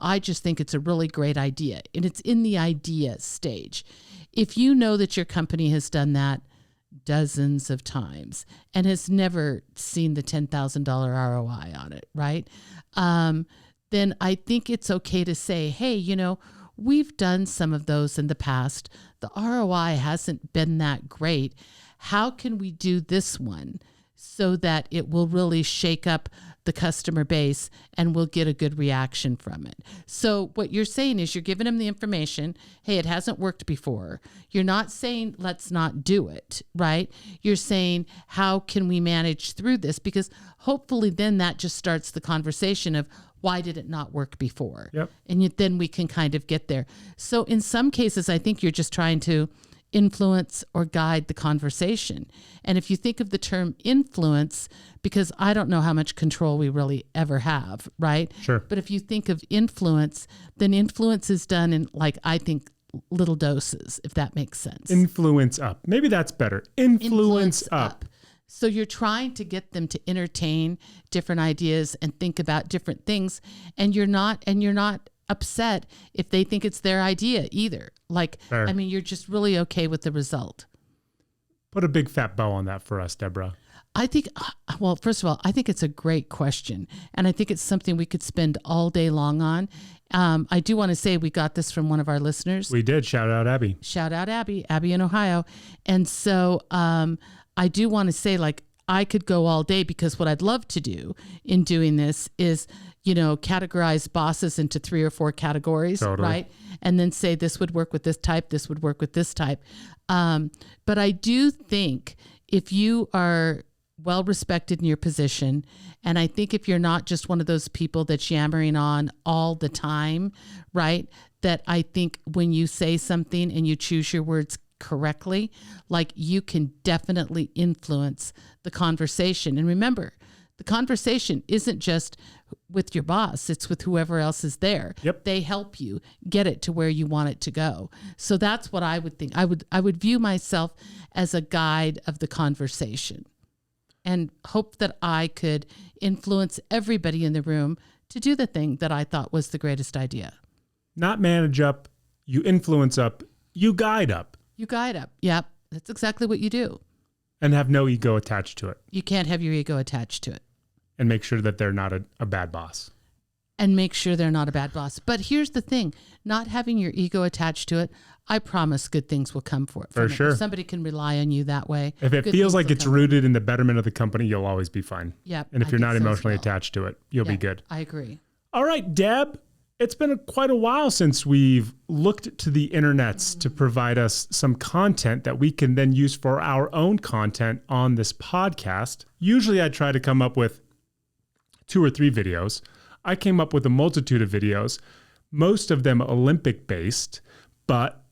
I just think it's a really great idea, and it's in the idea stage. If you know that your company has done that dozens of times and has never seen the $10,000 ROI on it, right? Then I think it's okay to say, hey, we've done some of those in the past. The ROI hasn't been that great. How can we do this one so that it will really shake up the customer base and we'll get a good reaction from it? So what you're saying is you're giving them the information. Hey, it hasn't worked before. You're not saying let's not do it, right? You're saying how can we manage through this? Because hopefully then that just starts the conversation of why did it not work before? Yep. And then we can kind of get there. So in some cases, I think you're just trying to influence or guide the conversation. And if you think of the term influence, because I don't know how much control we really ever have, right? Sure. But if you think of influence, then influence is done in, I think, little doses, if that makes sense. Influence up. Maybe that's better. Influence up. So you're trying to get them to entertain different ideas and think about different things, and you're not upset if they think it's their idea either. Fair. You're just really okay with the result. Put a big fat bow on that for us, Deborah. I think, well, first of all, I think it's a great question, and I think it's something we could spend all day long on. I do want to say we got this from one of our listeners. We did. Shout out Abby. Shout out Abby in Ohio. And so I do want to say, I could go all day, because what I'd love to do in doing this is, categorize bosses into 3 or 4 categories, totally. Right? And then say this would work with this type, this would work with this type. But I do think if you are well respected in your position, and I think if you're not just one of those people that's yammering on all the time, right? That I think when you say something and you choose your words correctly, you can definitely influence the conversation. And remember, the conversation isn't just with your boss, it's with whoever else is there. Yep. They help you get it to where you want it to go. So that's what I would think. I would view myself as a guide of the conversation and hope that I could influence everybody in the room to do the thing that I thought was the greatest idea. Not manage up, you influence up, you guide up. You guide up. Yep. That's exactly what you do. And have no ego attached to it. You can't have your ego attached to it. And make sure that they're not a bad boss. And make sure they're not a bad boss. But here's the thing, not having your ego attached to it, I promise good things will come for it. For sure. If somebody can rely on you that way. If it feels like it's rooted in the betterment of the company, you'll always be fine. Yep. And if you're not emotionally attached to it, you'll be good. I agree. All right, Deb. It's been quite a while since we've looked to the internets to provide us some content that we can then use for our own content on this podcast. Usually I try to come up with 2 or 3 videos. I came up with a multitude of videos, most of them Olympic-based, but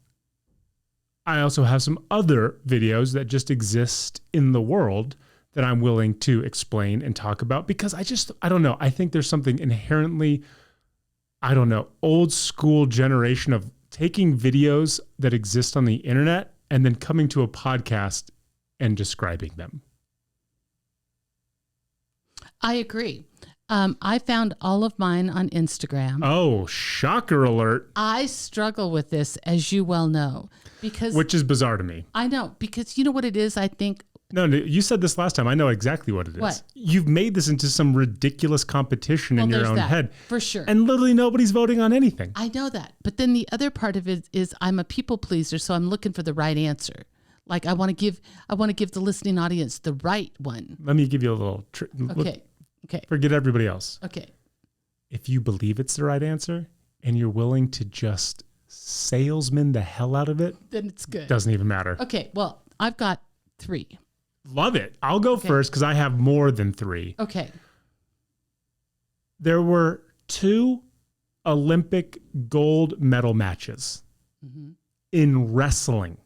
I also have some other videos that just exist in the world that I'm willing to explain and talk about, because I don't know. I think there's something inherently, old school generation of taking videos that exist on the internet and then coming to a podcast and describing them. I agree. I found all of mine on Instagram. Oh, shocker alert. I struggle with this, as you well know, which is bizarre to me. I know, because you know what it is, I think. No, you said this last time. I know exactly what it is. What? You've made this into some ridiculous competition in your own head. For sure. And literally nobody's voting on anything. I know that. But then the other part of it is I'm a people pleaser, so I'm looking for the right answer. I want to give the listening audience the right one. Let me give you a little Okay. Forget everybody else. Okay. If you believe it's the right answer and you're willing to just salesman the hell out of it, then it's good. Doesn't even matter. Okay, well, I've got 3. Love it. I'll go first because I have more than 3. Okay. There were 2 Olympic gold medal matches in wrestling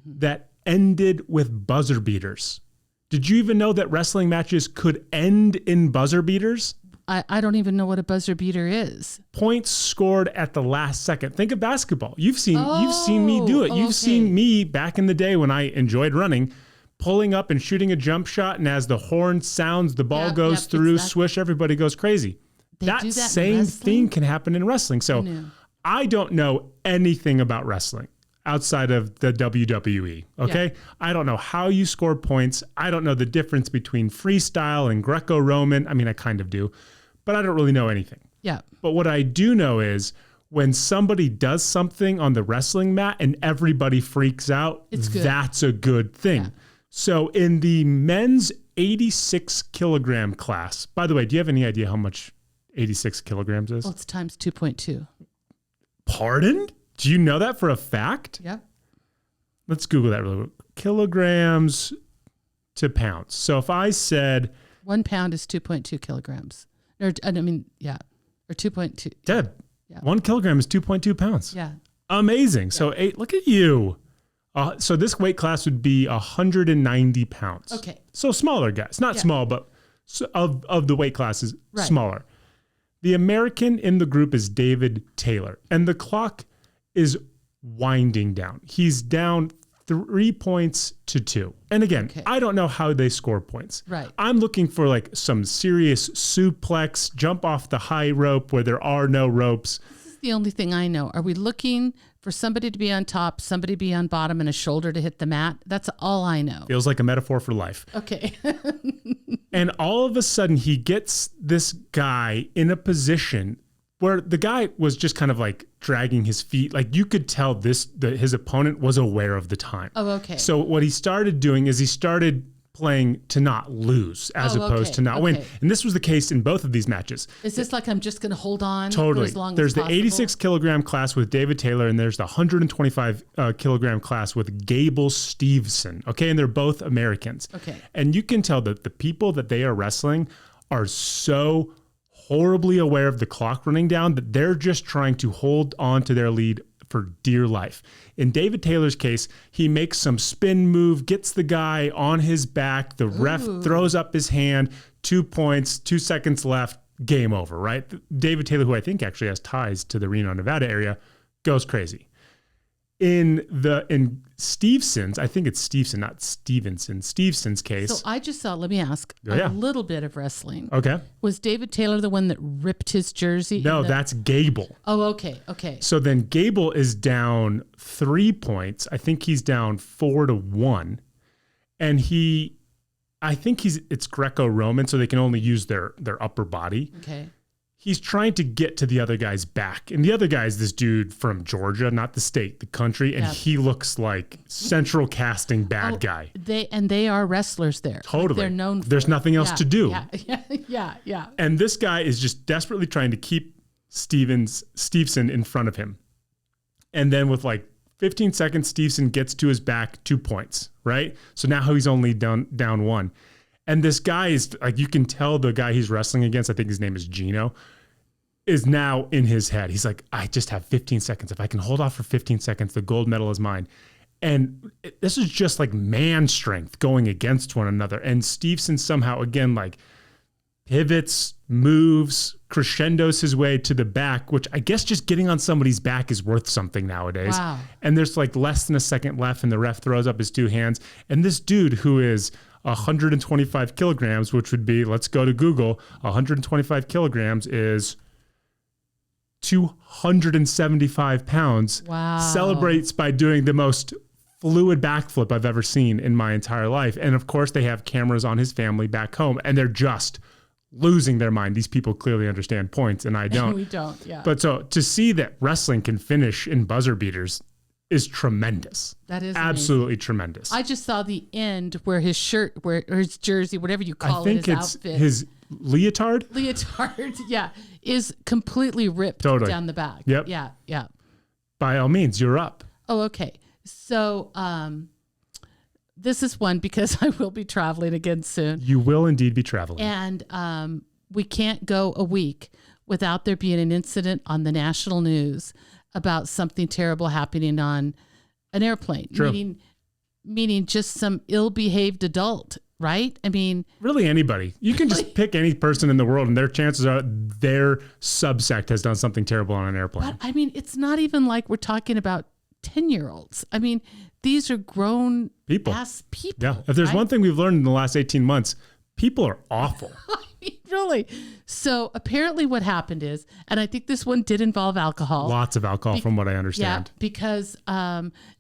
that ended with buzzer beaters. Did you even know that wrestling matches could end in buzzer beaters? I don't even know what a buzzer beater is. Points scored at the last second. Think of basketball. You've seen me do it. You've seen me back in the day when I enjoyed running, pulling up and shooting a jump shot, and as the horn sounds, the ball goes through, swish, everybody goes crazy. That same thing can happen in wrestling. So I don't know anything about wrestling outside of the WWE, okay? Yeah. I don't know how you score points. I don't know the difference between freestyle and Greco-Roman. I mean, I kind of do, but I don't really know anything. Yeah. But what I do know is when somebody does something on the wrestling mat and everybody freaks out, that's a good thing. Yeah. So in the men's 86 kilogram class, by the way, do you have any idea how much 86 kilograms is? Well, it's times 2.2. Pardon? Do you know that for a fact? Yeah. Let's Google that really quick. Kilograms to pounds. So if I said 1 pound is 2.2 kilograms. Or 2.2. Deb, 1 kilogram is 2.2 pounds. Yeah. Amazing. Yeah. So look at you. So this weight class would be 190 pounds. Okay. So smaller guys. Not small, but of the weight classes, smaller. The American in the group is David Taylor, and the clock is winding down. He's down 3 points to 2. And again, I don't know how they score points. Right. I'm looking for like some serious suplex, jump off the high rope where there are no ropes. This is the only thing I know. Are we looking for somebody to be on top, somebody to be on bottom, and a shoulder to hit the mat? That's all I know. Feels like a metaphor for life. Okay. And all of a sudden he gets this guy in a position where the guy was just kind of like dragging his feet. Like you could tell his opponent was aware of the time. Oh, okay. So what he started doing is he started playing to not lose as opposed to not win. And this was the case in both of these matches. Is this like I'm just going to hold on totally. For as long there's as the possible? 86 kilogram class with David Taylor, and there's the 125 kilogram class with Gable Steveson. Okay, and they're both Americans. Okay. And you can tell that the people that they are wrestling are so horribly aware of the clock running down that they're just trying to hold on to their lead for dear life. In David Taylor's case, he makes some spin move, gets the guy on his back. The ref throws up his hand, 2 points, 2 seconds left, game over, right? David Taylor, who I think actually has ties to the Reno, Nevada area, goes crazy. In Stevenson's, I think it's Stevenson, not Stevenson, Stevenson's case. So I just saw, let me ask, a little bit of wrestling. Okay. Was David Taylor the one that ripped his jersey? No, that's Gable. Oh, okay. So then Gable is down 3 points. I think he's down 4-1. And I think it's Greco-Roman, so they can only use their upper body. Okay. He's trying to get to the other guy's back. And the other guy is this dude from Georgia, not the state, the country. And he looks like central casting bad guy. They are wrestlers there. Totally. Like they're known for There's nothing else to do. Yeah. And this guy is just desperately trying to keep Stevenson in front of him. And then with like 15 seconds, Stevenson gets to his back, 2 points, right? So now he's only down 1. And this guy is like, you can tell the guy he's wrestling against, I think his name is Gino, is now in his head. He's like, I just have 15 seconds. If I can hold off for 15 seconds, the gold medal is mine. And this is just like man strength going against one another. And Stevenson somehow, again, like pivots, moves, crescendos his way to the back, which I guess just getting on somebody's back is worth something nowadays. Wow. And there's like less than a second left, and the ref throws up his 2 hands. And this dude who is 125 kilograms, which would be, let's go to Google, 125 kilograms is 275 pounds. Wow. Celebrates by doing the most fluid backflip I've ever seen in my entire life. And of course, they have cameras on his family back home, and they're just losing their mind. These people clearly understand points, and I don't. We don't, yeah. But so to see that wrestling can finish in buzzer beaters is tremendous. That is absolutely amazing. Tremendous. I just saw the end where his shirt, or his jersey, whatever you call I think it, it's outfit. his leotard, yeah, is completely ripped down the back. Yep. Yeah. By all means, you're up. Oh, okay. So this is one because I will be traveling again soon. You will indeed be traveling. And we can't go a week without there being an incident on the national news about something terrible happening on an airplane. True. Meaning just some ill-behaved adult, right? I mean, really anybody. You can just pick any person in the world and their chances are their subsect has done something terrible on an airplane. But I mean, it's not even like we're talking about 10-year-olds. I mean, these are grown ass people. Yeah. If there's one thing we've learned in the last 18 months, people are awful. I mean, really. So apparently what happened is, and I think this one did involve alcohol. Lots of alcohol from what I understand. Yeah, because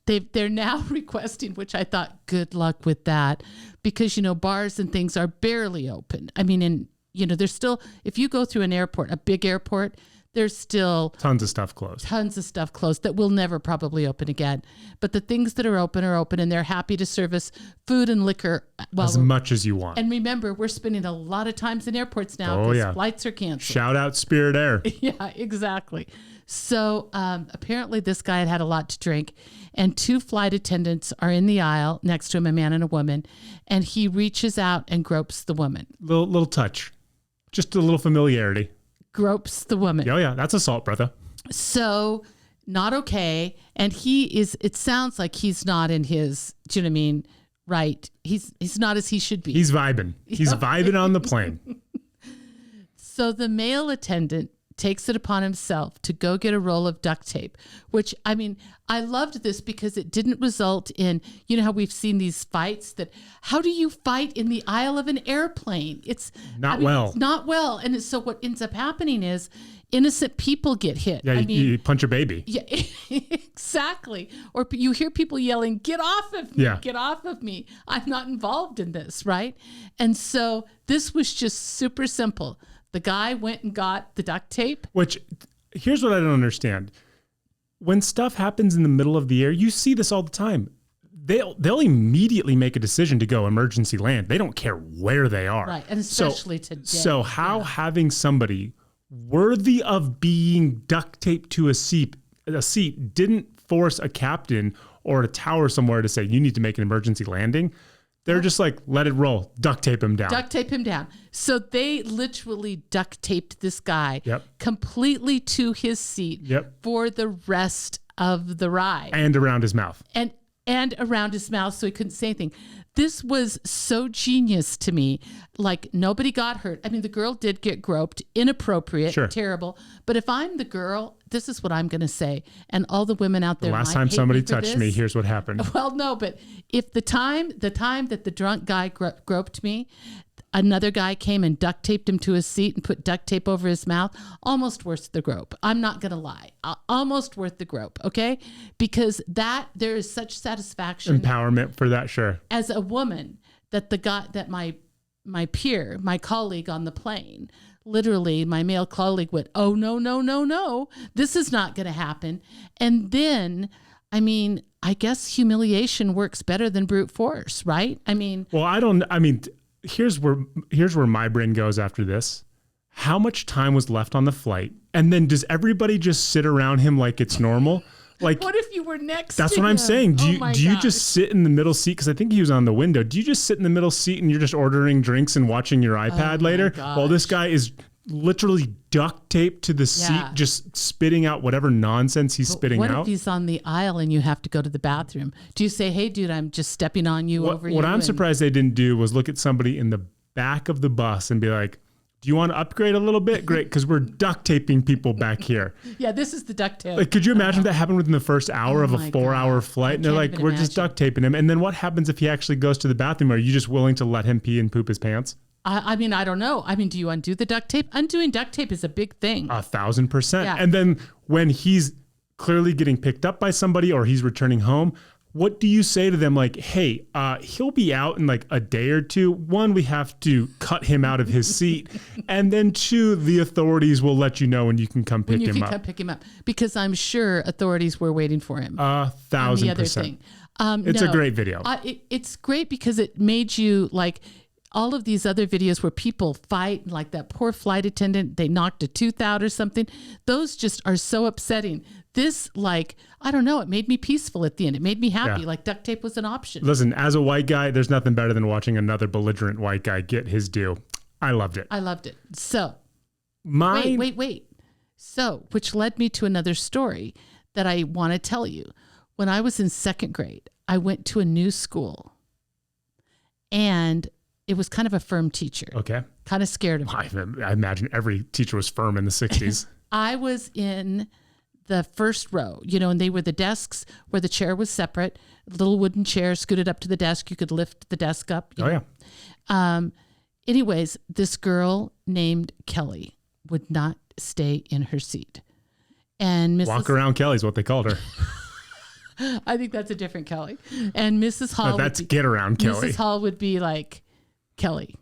they're now requesting, which I thought, good luck with that, because, bars and things are barely open. I mean, and, there's still, if you go through an airport, a big airport, there's still tons of stuff closed that will never probably open again. But the things that are open, and they're happy to service food and liquor as much as you want. And remember, we're spending a lot of times in airports now because flights are canceled. Shout out Spirit Air. Yeah, exactly. So apparently this guy had a lot to drink, and 2 flight attendants are in the aisle next to him, a man and a woman, and he reaches out and gropes the woman. Little touch, just a little familiarity. Gropes the woman. Oh, yeah. That's assault, brother. So not okay. And it sounds like he's not in his, do you know what I mean? Right. He's not as he should be. He's vibing. He's vibing on the plane. So the male attendant takes it upon himself to go get a roll of duct tape, which, I mean, I loved this because it didn't result in, how we've seen these fights how do you fight in the aisle of an airplane? It's not well. And so what ends up happening is innocent people get hit. Yeah, you punch a baby. Yeah, exactly. Or you hear people yelling, get off of me, get off of me. I'm not involved in this, right? And so this was just super simple. The guy went and got the duct tape. Which, here's what I don't understand. When stuff happens in the middle of the air, you see this all the time. They'll immediately make a decision to go emergency land. They don't care where they are. Right, and especially today. So how having somebody worthy of being duct taped to a seat didn't force a captain or a tower somewhere to say, you need to make an emergency landing. They're just like, let it roll. Duct tape him down. Duct tape him down. So they literally duct taped this guy completely to his seat for the rest of the ride. And around his mouth. And around his mouth so he couldn't say anything. This was so genius to me. Like, nobody got hurt. I mean, the girl did get groped. Inappropriate. Sure. Terrible. But if I'm the girl, this is what I'm going to say. And all the women out there, the last time somebody touched me, here's what happened. Well, no, but if the time that the drunk guy groped me, another guy came and duct taped him to his seat and put duct tape over his mouth, almost worth the grope. I'm not going to lie. Almost worth the grope, okay? Because there is such satisfaction. Empowerment for that, sure. As a woman, that my peer, my colleague on the plane, literally my male colleague went, oh, no, this is not going to happen. And then, I mean, I guess humiliation works better than brute force, right? I mean. Well, here's where my brain goes after this. How much time was left on the flight? And then does everybody just sit around him like it's normal? Like, what if you were next that's to what him? I'm saying. Do you just sit in the middle seat? Because I think he was on the window. Do you just sit in the middle seat and you're just ordering drinks and watching your iPad later? While this guy is literally duct taped to the seat, just spitting out whatever nonsense he's spitting out. What if he's on the aisle and you have to go to the bathroom? Do you say, hey, dude, I'm just stepping on you over you? What I'm surprised they didn't do was look at somebody in the back of the bus and be like, do you want to upgrade a little bit? Great, because we're duct taping people back here. Yeah, this is the duct tape. Like, could you imagine if that happened within the first hour of a 4-hour flight? And they're like, we're just duct taping him. And then what happens if he actually goes to the bathroom? Are you just willing to let him pee and poop his pants? I mean, I don't know. I mean, do you undo the duct tape? Undoing duct tape is a big thing. 1,000%. Yeah. And then when he's clearly getting picked up by somebody or he's returning home, what do you say to them? Like, hey, he'll be out in like a day or two. 1, we have to cut him out of his seat. And then 2, the authorities will let you know when you can come pick him up. Come pick him up. Because I'm sure authorities were waiting for him. 1,000%. It's a great video. It's great because it made you like, all of these other videos where people fight, like that poor flight attendant, they knocked a tooth out or something. Those just are so upsetting. This, like, I don't know, it made me peaceful at the end. It made me happy. Yeah. Like duct tape was an option. Listen, as a white guy, there's nothing better than watching another belligerent white guy get his due. I loved it. So, wait. So, which led me to another story that I want to tell you. When I was in second grade, I went to a new school and it was kind of a firm teacher. Okay. Kind of scared of me. I imagine every teacher was firm in the 60s. I was in the first row, and they were the desks where the chair was separate, little wooden chair scooted up to the desk. You could lift the desk up. Yeah. Anyways, this girl named Kelly would not stay in her seat. And Mrs. Walk around Kelly's what they called her. I think that's a different Kelly. And Mrs. Hall. That's get around Kelly. Mrs. Hall would be like, Kelly,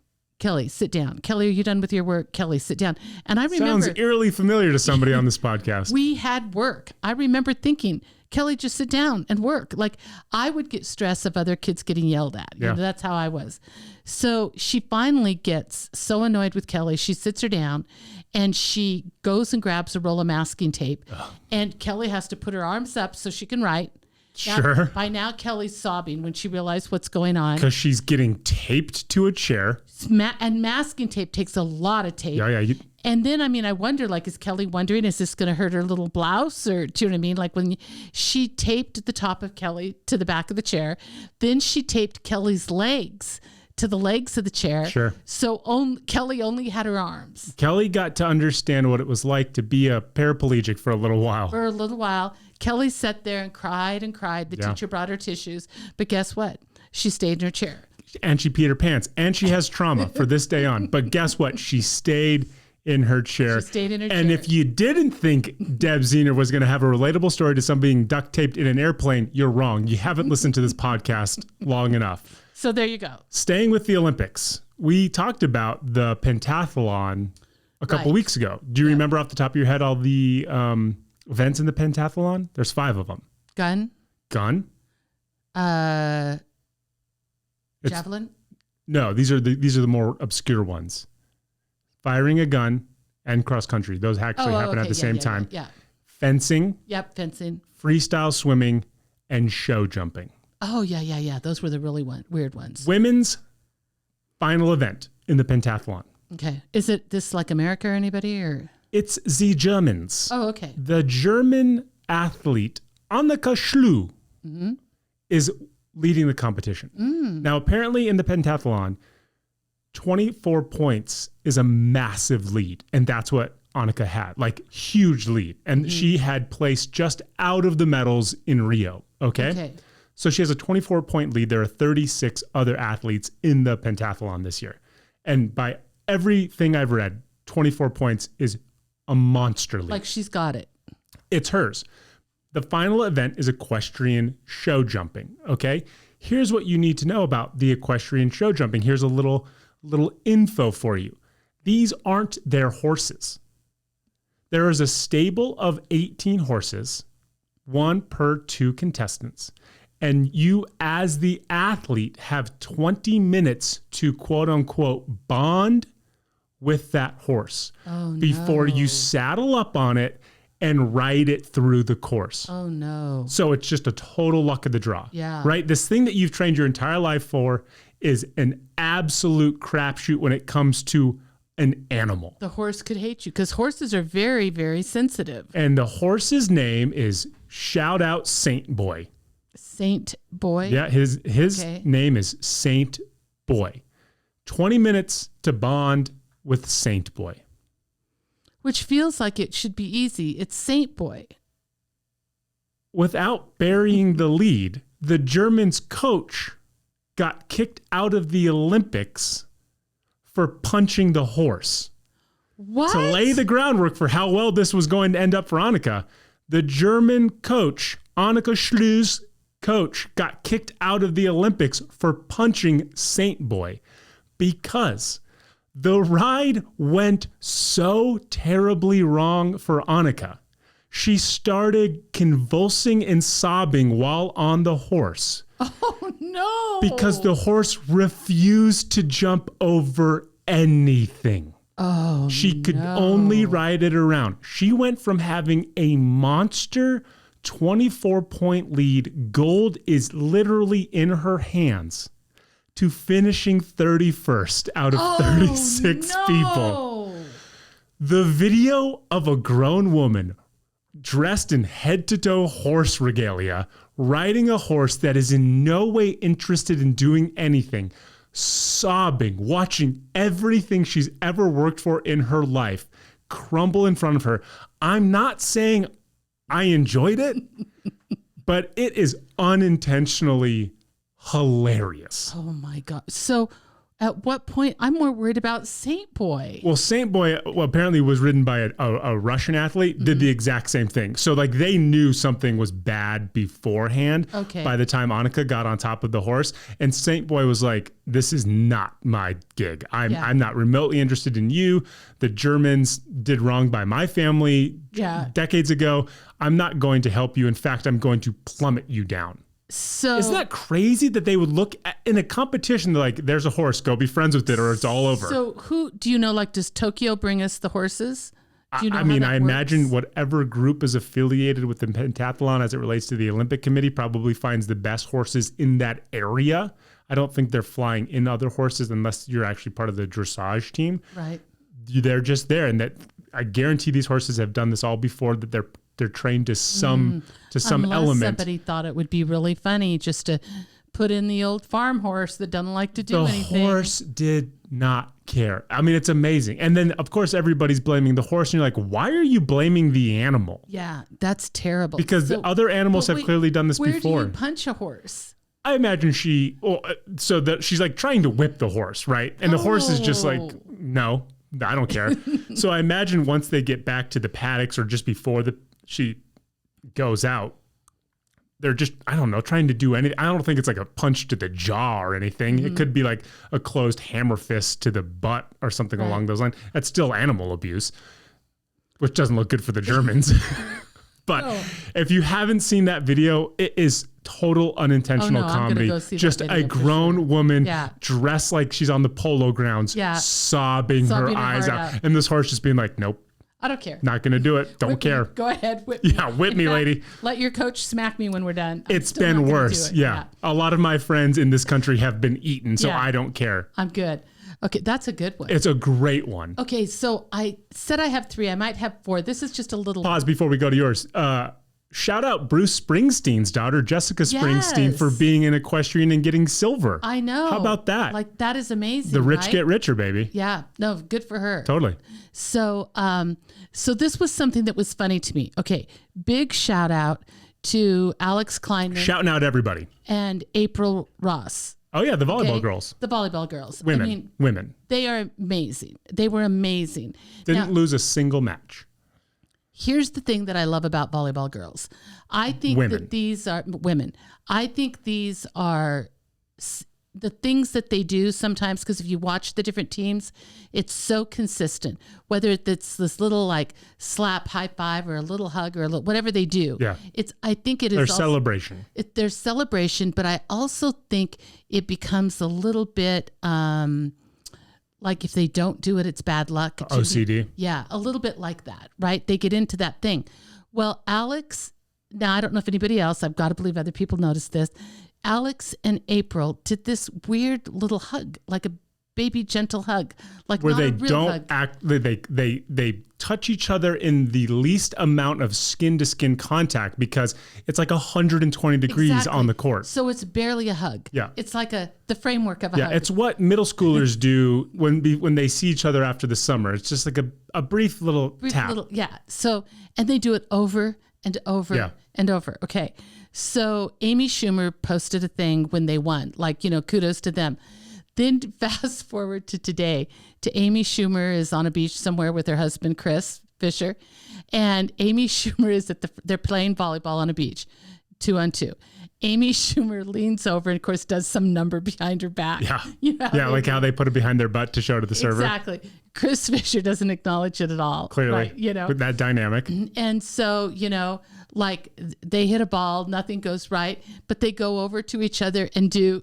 sit down. Kelly, are you done with your work? Kelly, sit down. And I remember. Sounds eerily familiar to somebody on this podcast. We had work. I remember thinking, Kelly, just sit down and work. Like I would get stressed of other kids getting yelled at. Yeah. That's how I was. So she finally gets so annoyed with Kelly. She sits her down and she goes and grabs a roll of masking tape. Ugh. And Kelly has to put her arms up so she can write. Sure. By now, Kelly's sobbing when she realized what's going on. Because she's getting taped to a chair. And masking tape takes a lot of tape. Yeah. And then, I wonder, like, is Kelly wondering, is this going to hurt her little blouse? Or do you know what I mean? Like when she taped the top of Kelly to the back of the chair, then she taped Kelly's legs to the legs of the chair. Sure. So Kelly only had her arms. Kelly got to understand what it was like to be a paraplegic for a little while. Kelly sat there and cried and cried. The teacher brought her tissues. But guess what? She stayed in her chair. And she peed her pants. And she has trauma for this day on. But guess what? She stayed in her chair. She stayed in her chair. And if you didn't think Deb Zehner was going to have a relatable story to somebody being duct taped in an airplane, you're wrong. You haven't listened to this podcast long enough. So there you go. Staying with the Olympics. We talked about the pentathlon a couple weeks ago. Do you remember off the top of your head all the events in the pentathlon? There's 5 of them. Gun. Javelin. No, these are the more obscure ones. Firing a gun and cross country. Those actually happen at the same time. Yeah. Fencing. Yep, fencing. Freestyle swimming and show jumping. Oh, yeah. Those were the really weird ones. Women's final event in the pentathlon. Okay. Is it this like America or anybody or? It's the Germans. Oh, okay. The German athlete Annika Schlu is leading the competition. Now, apparently in the pentathlon, 24 points is a massive lead. And that's what Annika had, like huge lead. And she had placed just out of the medals in Rio. Okay. So she has a 24-point lead. There are 36 other athletes in the pentathlon this year. And by everything I've read, 24 points is a monster lead. Like she's got it. It's hers. The final event is equestrian show jumping. Okay. Here's what you need to know about the equestrian show jumping. Here's a little info for you. These aren't their horses. There is a stable of 18 horses, 1 per 2 contestants. And you, as the athlete, have 20 minutes to quote unquote bond with that horse before you saddle up on it and ride it through the course. Oh no. So it's just a total luck of the draw. Yeah. Right? This thing that you've trained your entire life for is an absolute crapshoot when it comes to an animal. The horse could hate you because horses are very, very sensitive. And the horse's name is shout out Saint Boy. Saint Boy? Yeah, his name is Saint Boy. 20 minutes to bond with Saint Boy. Which feels like it should be easy. It's Saint Boy. Without burying the lead, the Germans' coach got kicked out of the Olympics for punching the horse. What? To lay the groundwork for how well this was going to end up for Annika, the German coach, Annika Schlu's coach, got kicked out of the Olympics for punching Saint Boy because the ride went so terribly wrong for Annika. She started convulsing and sobbing while on the horse. Oh, no. Because the horse refused to jump over anything. Oh, she could only ride it around. She went from having a monster 24-point lead, gold is literally in her hands, to finishing 31st out of 36 people. The video of a grown woman dressed in head-to-toe horse regalia, riding a horse that is in no way interested in doing anything, sobbing, watching everything she's ever worked for in her life crumble in front of her. I'm not saying I enjoyed it, but it is unintentionally hilarious. Oh my God. So at what point, I'm more worried about Saint Boy. Well, Saint Boy apparently was ridden by a Russian athlete, did the exact same thing. So like they knew something was bad beforehand by the time Annika got on top of the horse. And Saint Boy was like, this is not my gig. I'm not remotely interested in you. The Germans did wrong by my family decades ago. I'm not going to help you. In fact, I'm going to plummet you down. So isn't that crazy that they would look at, in a competition, like there's a horse, go be friends with it or it's all over. So who do you know, like, does Tokyo bring us the horses? Do you know I imagine whatever group is affiliated with the pentathlon as it relates to the Olympic Committee probably finds the best horses in that area. I don't think they're flying in other horses unless you're actually part of the dressage team. Right. They're just there. And that I guarantee these horses have done this all before, that they're trained to some element. Somebody thought it would be really funny just to put in the old farm horse that doesn't like to do anything. The horse did not care. I mean, it's amazing. And then, of course, everybody's blaming the horse. And you're like, why are you blaming the animal? Yeah, that's terrible. Because the other animals have clearly done this before. Where do you punch a horse? I imagine she's like trying to whip the horse, right? And the horse is just like, no, I don't care. So I imagine once they get back to the paddocks or just before she goes out, they're just, I don't know, trying to do anything. I don't think it's like a punch to the jaw or anything. It could be like a closed hammer fist to the butt or something along those lines. That's still animal abuse, which doesn't look good for the Germans. But if you haven't seen that video, it is total unintentional comedy. Just a grown woman dressed like she's on the polo grounds, sobbing her eyes out. And this horse just being like, nope. I don't care. Not going to do it. Don't care. Go ahead. Whip me. Yeah, whip me, lady. Let your coach smack me when we're done. It's been worse. Yeah. A lot of my friends in this country have been eaten, so I don't care. I'm good. Okay, that's a good one. It's a great one. Okay, so I said I have 3. I might have 4. This is just a little... Pause before we go to yours. Shout out Bruce Springsteen's daughter, Jessica Springsteen, for being an equestrian and getting silver. I know. How about that? Like, that is amazing. The rich get richer, baby. Yeah. No, good for her. Totally. So, so this was something that was funny to me. Okay. Big shout out to Alex Kleinman. Shouting out everybody. And April Ross. Oh, yeah. The volleyball girls. The volleyball girls. Women. They are amazing. They were amazing. Didn't lose a single match. Here's the thing that I love about volleyball girls. I think that these are women. I think these are the things that they do sometimes, because if you watch the different teams, it's so consistent. Whether it's this little like slap, high five, or a little hug, or whatever they do. Yeah. I think it is their celebration. Their celebration, but I also think it becomes a little bit like if they don't do it, it's bad luck. OCD. Yeah, a little bit like that, right? They get into that thing. Well, Alex, now I don't know if anybody else, I've got to believe other people noticed this. Alex and April did this weird little hug, like a baby gentle hug, like where not they a real don't hug. act. They touch each other in the least amount of skin to skin contact because it's like 120 degrees on the court. So it's barely a hug. Yeah, it's like the framework of a hug. Yeah, it's what middle schoolers do when they see each other after the summer. It's just like a brief little tap. So and they do it over and over and over. Okay. So Amy Schumer posted a thing when they won, like, kudos to them. Then fast forward to today, to Amy Schumer is on a beach somewhere with her husband, Chris Fisher. And Amy Schumer is they're playing volleyball on a beach, 2-on-2. Amy Schumer leans over and, of course, does some number behind her back. Yeah. You know like how they put it behind their butt to show to the server. Exactly. Chris Fisher doesn't acknowledge it at all. Clearly. Right? You know, with that dynamic. And so, you know, like they hit a ball, nothing goes right, but they go over to each other and do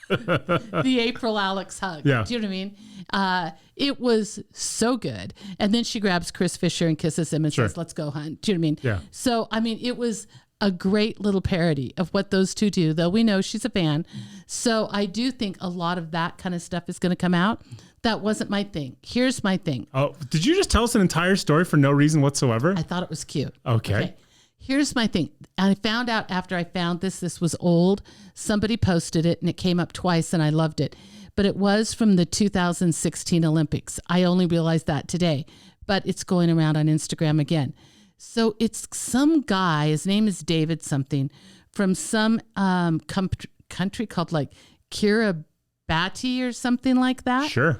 the April Alex hug. Yeah. Do you know what I mean? It was so good. And then she grabs Chris Fisher and kisses him and says, let's go hunt. Do you know what I mean? Yeah. So, I mean, it was a great little parody of what those two do, though we know she's a fan. So I do think a lot of that kind of stuff is going to come out. That wasn't my thing. Here's my thing. Oh, did you just tell us an entire story for no reason whatsoever? I thought it was cute. Okay. Here's my thing. I found out after I found this was old. Somebody posted it and it came up twice and I loved it. But it was from the 2016 Olympics. I only realized that today, but it's going around on Instagram again. So it's some guy, his name is David something, from some country called like Kiribati or something like that. Sure.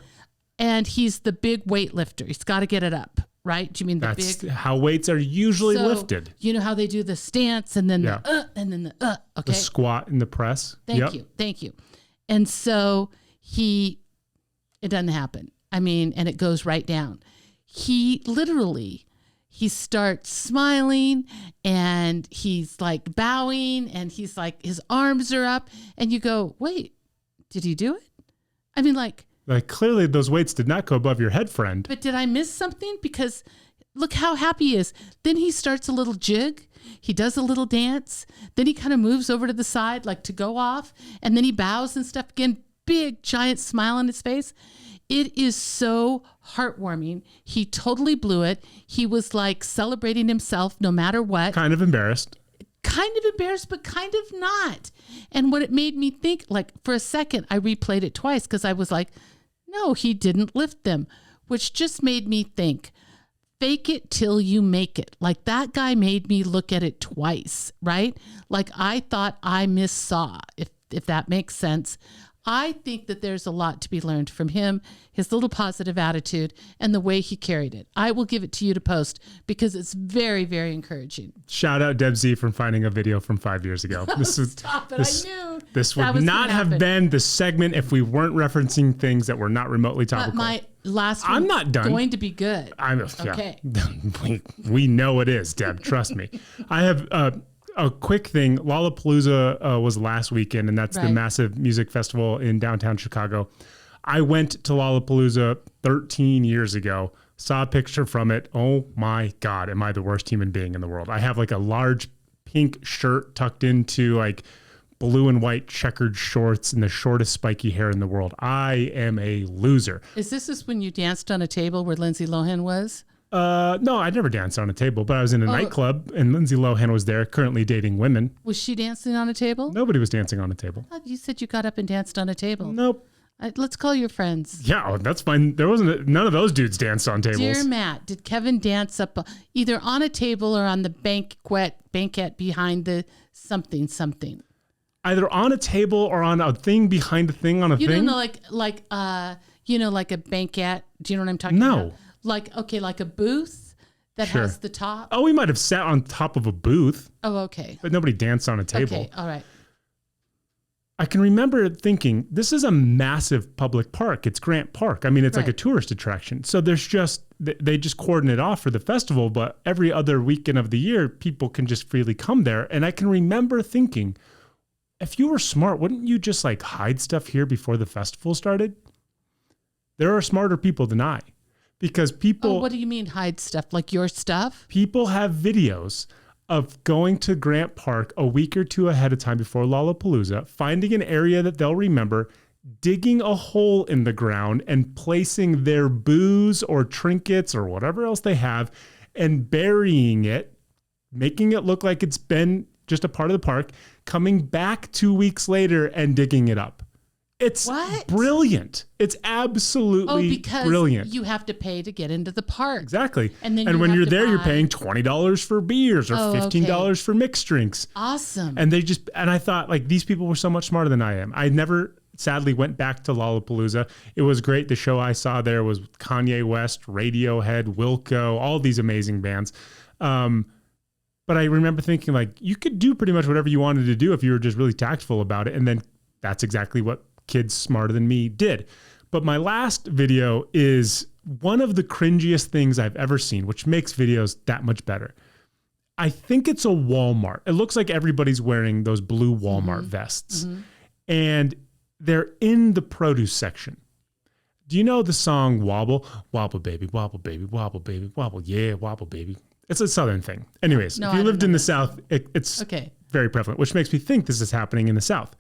And he's the big weightlifter. He's got to get it up, right? Do you mean That's big? how weights are usually lifted. You know how they do the stance and then and then the okay. The squat and the press. Thank you. And so it doesn't happen. I mean, and it goes right down. He starts smiling and he's like bowing and he's like, his arms are up and you go, wait, did he do it? I mean, like clearly those weights did not go above your head, friend. But did I miss something? Because look how happy he is. Then he starts a little jig. He does a little dance. Then he kind of moves over to the side, like to go off. And then he bows and stuff again. Big, giant smile on his face. It is so heartwarming. He totally blew it. He was like celebrating himself no matter what. Kind of embarrassed. But kind of not. And what it made me think, like for a second, I replayed it twice because I was like, no, he didn't lift them, which just made me think, fake it till you make it. Like that guy made me look at it twice, right? Like I thought I missaw, if that makes sense. I think that there's a lot to be learned from him, his little positive attitude, and the way he carried it. I will give it to you to post because it's very, very encouraging. Shout out Deb Z from finding a video from 5 years ago. Stop it, I knew. This would not have been the segment if we weren't referencing things that were not remotely topical. But my last one I'm not done. Going to be good. Okay. Yeah. We know it is, Deb. Trust me. I have a quick thing. Lollapalooza was last weekend, and that's the massive music festival in downtown Chicago. I went to Lollapalooza 13 years ago, saw a picture from it. Oh my God, am I the worst human being in the world? I have like a large pink shirt tucked into like blue and white checkered shorts and the shortest spiky hair in the world. I am a loser. Is this when you danced on a table where Lindsay Lohan was? No, I never danced on a table, but I was in a nightclub and Lindsay Lohan was there, currently dating women. Was she dancing on a table? Nobody was dancing on a table. You said you got up and danced on a table. Nope. Let's call your friends. Yeah, that's fine. None of those dudes danced on tables. Dear Matt, did Kevin dance up either on a table or on the banquette behind the something? Either on a table or on a thing behind a thing on a thing? You don't know, like a banquette. Do you know what I'm talking about? No. Like a booth that has the top. Oh, we might have sat on top of a booth. Oh, okay. But nobody danced on a table. Okay, all right. I can remember thinking, this is a massive public park. It's Grant Park. I mean, it's like a tourist attraction. So they just cordon it off for the festival, but every other weekend of the year, people can just freely come there. And I can remember thinking, if you were smart, wouldn't you just like hide stuff here before the festival started? There are smarter people than I. Because people... Oh, what do you mean hide stuff? Like your stuff? People have videos of going to Grant Park a week or two ahead of time before Lollapalooza, finding an area that they'll remember, digging a hole in the ground and placing their booze or trinkets or whatever else they have and burying it, making it look like it's been just a part of the park, coming back 2 weeks later and digging it up. It's brilliant. It's absolutely brilliant. You have to pay to get into the park. Exactly. And when you're there, you're paying $20 for beers or $15 for mixed drinks. Awesome. And I thought like these people were so much smarter than I am. I never sadly went back to Lollapalooza. It was great. The show I saw there was Kanye West, Radiohead, Wilco, all these amazing bands. But But I remember thinking like, you could do pretty much whatever you wanted to do if you were just really tactful about it. And then that's exactly what kids smarter than me did. But my last video is one of the cringiest things I've ever seen, which makes videos that much better. I think it's a Walmart. It looks like everybody's wearing those blue Walmart vests. And they're in the produce section. Do you know the song Wobble? Wobble, baby, wobble, baby, wobble, baby, wobble, yeah, wobble, baby. It's a Southern thing. Anyways, if you lived in the South, it's very prevalent, which makes me think this is happening in the South.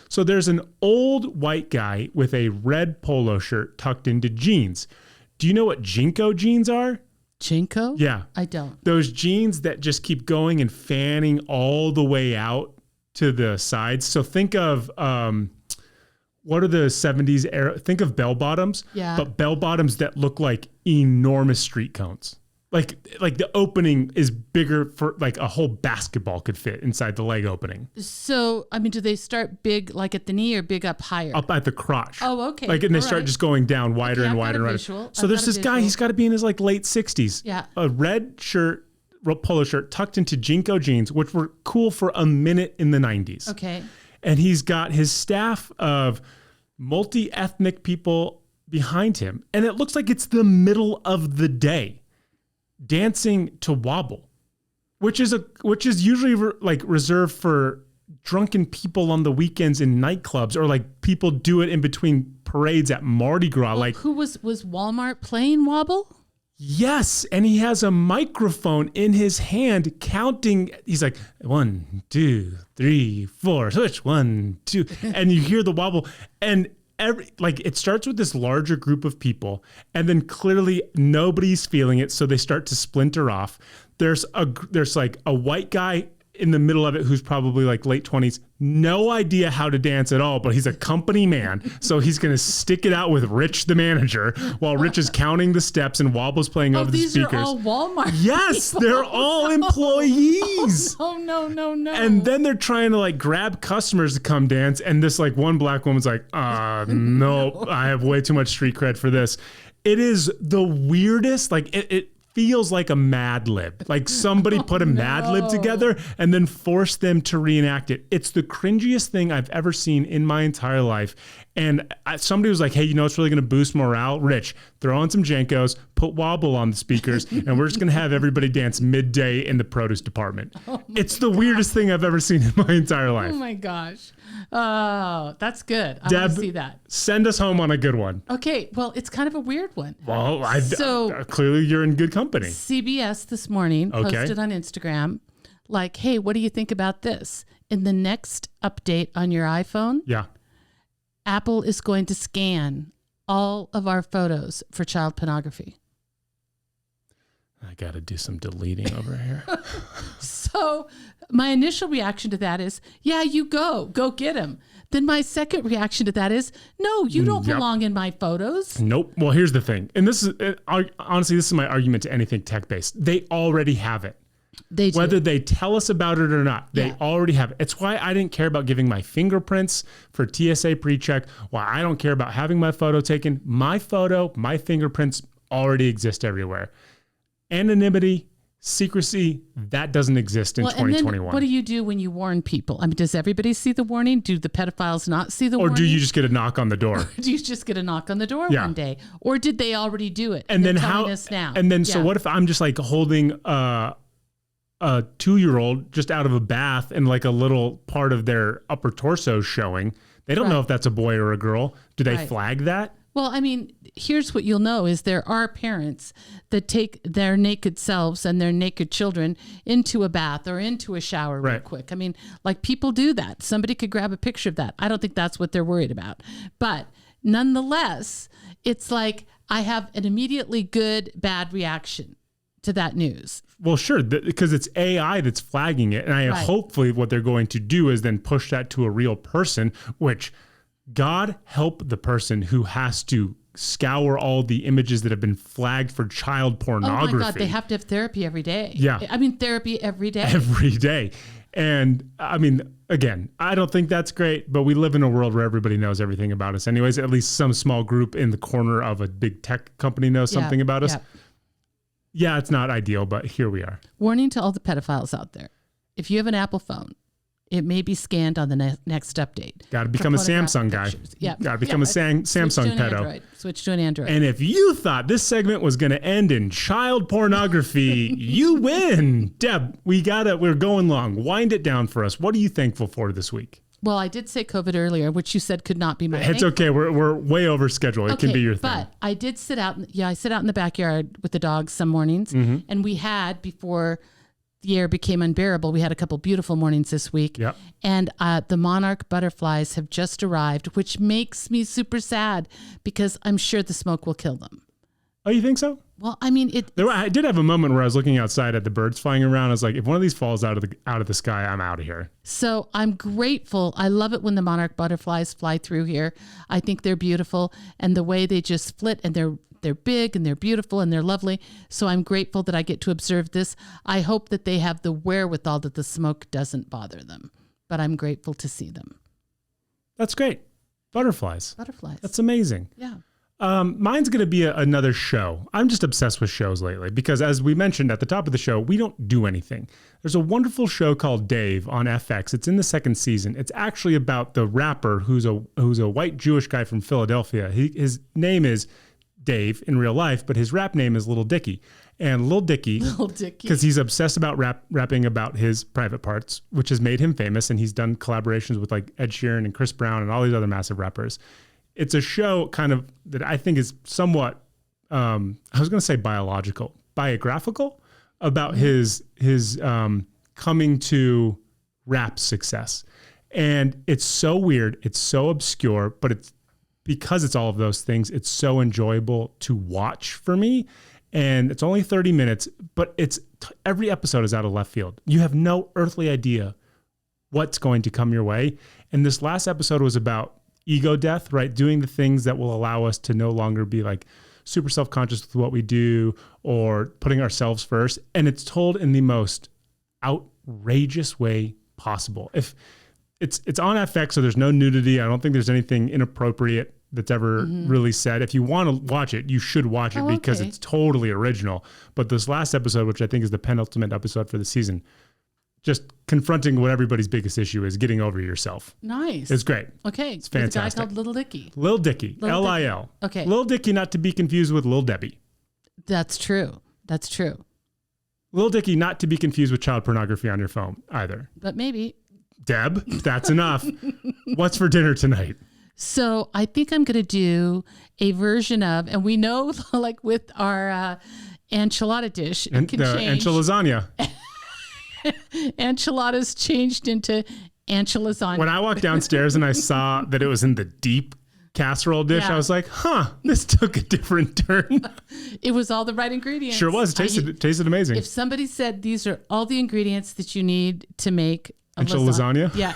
So there's an old white guy with a red polo shirt tucked into jeans. Do you know what Jinko jeans are? Jinko? Yeah. I don't. Those jeans that just keep going and fanning all the way out to the sides. So think of, what are the 70s era? Think of bell bottoms, but bell bottoms that look like enormous street cones. Like the opening is bigger for like a whole basketball could fit inside the leg opening. So, I mean, do they start big like at the knee or big up higher? Up at the crotch. Oh, okay. Like, and they start just going down wider and wider. And wider. So there's this guy, he's got to be in his like late 60s. Yeah. A red shirt, polo shirt tucked into Jinko jeans, which were cool for a minute in the 90s. Okay. And he's got his staff of multi-ethnic people behind him. And it looks like it's the middle of the day. Dancing to Wobble, which is usually like reserved for drunken people on the weekends in nightclubs, or like people do it in between parades at Mardi Gras. Well, like, who was Walmart playing Wobble? Yes, and he has a microphone in his hand counting. He's like 1, 2, 3, 4, switch 1, 2, and you hear the wobble and. It starts with this larger group of people, and then clearly nobody's feeling it, so they start to splinter off. There's like a white guy in the middle of it who's probably like late 20s, no idea how to dance at all, but he's a company man, so he's going to stick it out with Rich, the manager, while Rich is counting the steps and Wobble's playing over the speakers. These are all Walmart Yes, people. They're all employees. Oh, no. And then they're trying to like grab customers to come dance, and this like one black woman's like, no, I have way too much street cred for this. It is the weirdest, like it feels like a Mad Lib. Like somebody put a Mad Lib together and then forced them to reenact it. It's the cringiest thing I've ever seen in my entire life. And somebody was like, hey, you know what's really going to boost morale? Rich, throw on some Jankos, put Wobble on the speakers, and we're just going to have everybody dance midday in the produce department. It's the weirdest thing I've ever seen in my entire life. Oh my gosh. Oh, that's good. I Deb, want to see that. Send us home on a good one. Okay, well, it's kind of a weird one. Well, clearly you're in good company. CBS this morning posted on Instagram, like, hey, what do you think about this? In the next update on your iPhone, Apple is going to scan all of our photos for child pornography. I got to do some deleting over here. So my initial reaction to that is, yeah, you go get him. Then my second reaction to that is, no, you don't belong in my photos. Nope. Well, here's the thing. And this is, honestly, this is my argument to anything tech-based. They already have it. They do. Whether they tell us about it or not, they already have it. It's why I didn't care about giving my fingerprints for TSA pre-check, why I don't care about having my photo taken. My photo, my fingerprints already exist everywhere. Anonymity, secrecy, that doesn't exist in 2021. And then what do you do when you warn people? I mean, does everybody see the warning? Do the pedophiles not see the warning? Or do you just get a knock on the door? Or do you just get a knock on the door one day? Or did they already do it? And then telling us now? And then so what if I'm just like holding a 2-year-old just out of a bath and like a little part of their upper torso showing? They don't know if that's a boy or a girl. Do they flag that? Well, I mean, here's what you'll know is there are parents that take their naked selves and their naked children into a bath or into a shower real quick. I mean, like people do that. Somebody could grab a picture of that. I don't think that's what they're worried about. But nonetheless, it's like I have an immediately good, bad reaction to that news. Well, sure, because it's AI that's flagging it. And hopefully what they're going to do is then push that to a real person, which God help the person who has to scour all the images that have been flagged for child pornography. Oh my God, they have to have therapy every day. Yeah. I mean, therapy every day. Every day. And I mean, again, I don't think that's great, but we live in a world where everybody knows everything about us anyways. At least some small group in the corner of a big tech company knows something about us. Yeah, it's not ideal, but here we are. Warning to all the pedophiles out there. If you have an Apple phone, it may be scanned on the next update. Got to become a Samsung guy. Yeah. Got to become a Samsung pedo. Switch to an Android. And if you thought this segment was going to end in child pornography, you win. Deb, we're going long. Wind it down for us. What are you thankful for this week? Well, I did say COVID earlier, which you said could not be my thing. It's okay. We're way over schedule. It can be your thing. But I did sit out. I sit out in the backyard with the dogs some mornings. Mm-hmm. And we had, before the air became unbearable, we had a couple beautiful mornings this week. Yep. And the monarch butterflies have just arrived, which makes me super sad because I'm sure the smoke will kill them. Oh, you think so? Well, I mean, I did have a moment where I was looking outside at the birds flying around. I was like, if one of these falls out of the sky, I'm out of here. So I'm grateful. I love it when the monarch butterflies fly through here. I think they're beautiful, and the way they just split, and they're big and they're beautiful and they're lovely. So I'm grateful that I get to observe this. I hope that they have the wherewithal that the smoke doesn't bother them, but I'm grateful to see them. That's great. Butterflies. That's amazing. Yeah. Mine's going to be another show. I'm just obsessed with shows lately because, as we mentioned at the top of the show, we don't do anything. There's a wonderful show called Dave on FX. It's in the second season. It's actually about the rapper who's a white Jewish guy from Philadelphia. His name is Dave in real life, but his rap name is Little Dicky. And Little Dicky, because he's obsessed about rapping about his private parts, which has made him famous. And he's done collaborations with like Ed Sheeran and Chris Brown and all these other massive rappers. It's a show kind of that I think is somewhat, I was going to say biographical about his coming to rap success. And it's so weird. It's so obscure, but because it's all of those things, it's so enjoyable to watch for me. And it's only 30 minutes, but every episode is out of left field. You have no earthly idea what's going to come your way. And this last episode was about ego death, right? Doing the things that will allow us to no longer be like super self-conscious with what we do or putting ourselves first. And it's told in the most outrageous way possible. If it's on FX, so there's no nudity. I don't think there's anything inappropriate that's ever really said. If you want to watch it, you should watch it because it's totally original. But this last episode, which I think is the penultimate episode for the season, just confronting what everybody's biggest issue is, getting over yourself. Nice. It's great. Okay. It's fantastic. There's a guy called Little Dicky. Lil Dicky. L-I-L. Okay. Lil Dicky, not to be confused with Lil Debbie. That's true. Lil Dicky, not to be confused with child pornography on your phone either. But maybe. Deb, that's enough. What's for dinner tonight? So I think I'm going to do a version of, and we know like with our enchilada dish, it can change. Enchilasagna. Enchiladas changed into enchilasagna. When I walked downstairs and I saw that it was in the deep casserole dish, I was like, this took a different turn. It was all the right ingredients. Sure was. It tasted amazing. If somebody said these are all the ingredients that you need to make lasagna? Yeah.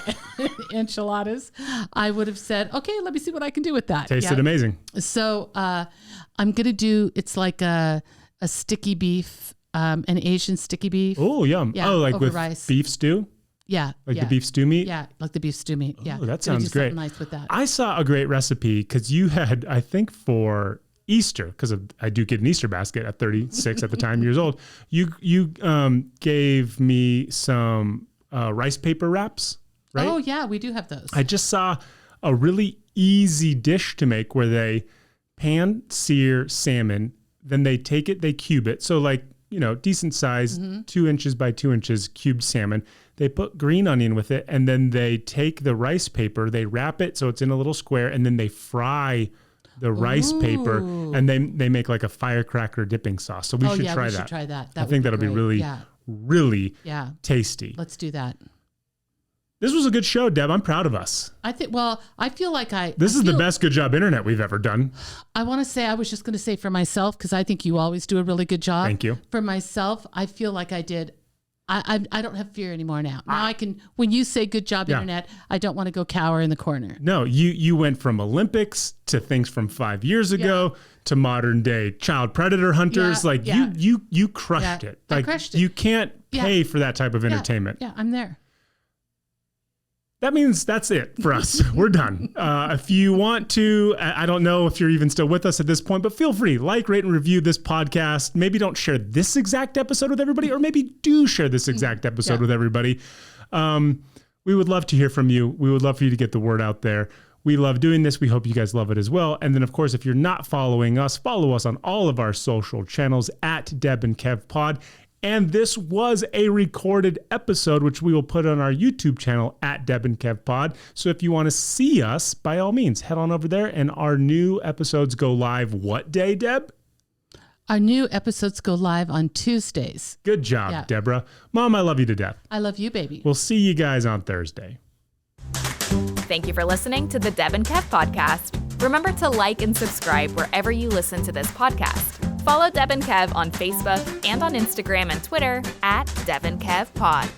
Enchiladas. I would have said, okay, let me see what I can do with that. Tasted amazing. So I'm going to do, it's like a sticky beef, an Asian sticky beef. Oh, yum. Yeah, like with rice. Beef stew? Yeah. The beef stew meat? Yeah, like the beef stew meat. Yeah. Oh, that sounds great. Nice with that. I saw a great recipe because you had, I think for Easter, because I do get an Easter basket at 36 at the time years old. You gave me some rice paper wraps, right? Oh yeah, we do have those. I just saw a really easy dish to make where they pan sear salmon, then they take it, they cube it. So like, decent size, 2 inches by 2 inches cubed salmon. They put green onion with it, and then they take the rice paper, they wrap it so it's in a little square, and then they fry the rice paper, and they make like a firecracker dipping sauce. So we should try that. Should try that. I think that'll be really, really tasty. Let's do that. This was a good show, Deb. I'm proud of us. I feel like This is the best Good Job Internet we've ever done. I want to say, I was just going to say for myself, because I think you always do a really good job. Thank you. For myself, I feel like I did. I don't have fear anymore now. Now I can, when you say Good Job Internet, I don't want to go cower in the corner. No, you went from Olympics to things from 5 years ago to modern day child predator hunters. You crushed it. I crushed it. You can't pay for that type of entertainment. Yeah, I'm there. That means that's it for us. We're done. If you want to, I don't know if you're even still with us at this point, but feel free, like, rate, and review this podcast. Maybe don't share this exact episode with everybody, or maybe do share this exact episode with everybody. We would love to hear from you. We would love for you to get the word out there. We love doing this. We hope you guys love it as well. And then, of course, if you're not following us, follow us on all of our social channels at Deb and Kev Pod. And this was a recorded episode, which we will put on our YouTube channel at Deb and Kev Pod. So if you want to see us, by all means, head on over there. And our new episodes go live what day, Deb? Our new episodes go live on Tuesdays. Good job, Deborah. Mom, I love you to death. I love you, baby. We'll see you guys on Thursday. Thank you for listening to the Deb and Kev podcast. Remember to like and subscribe wherever you listen to this podcast. Follow Deb and Kev on Facebook and on Instagram and Twitter at Deb and Kev Pod.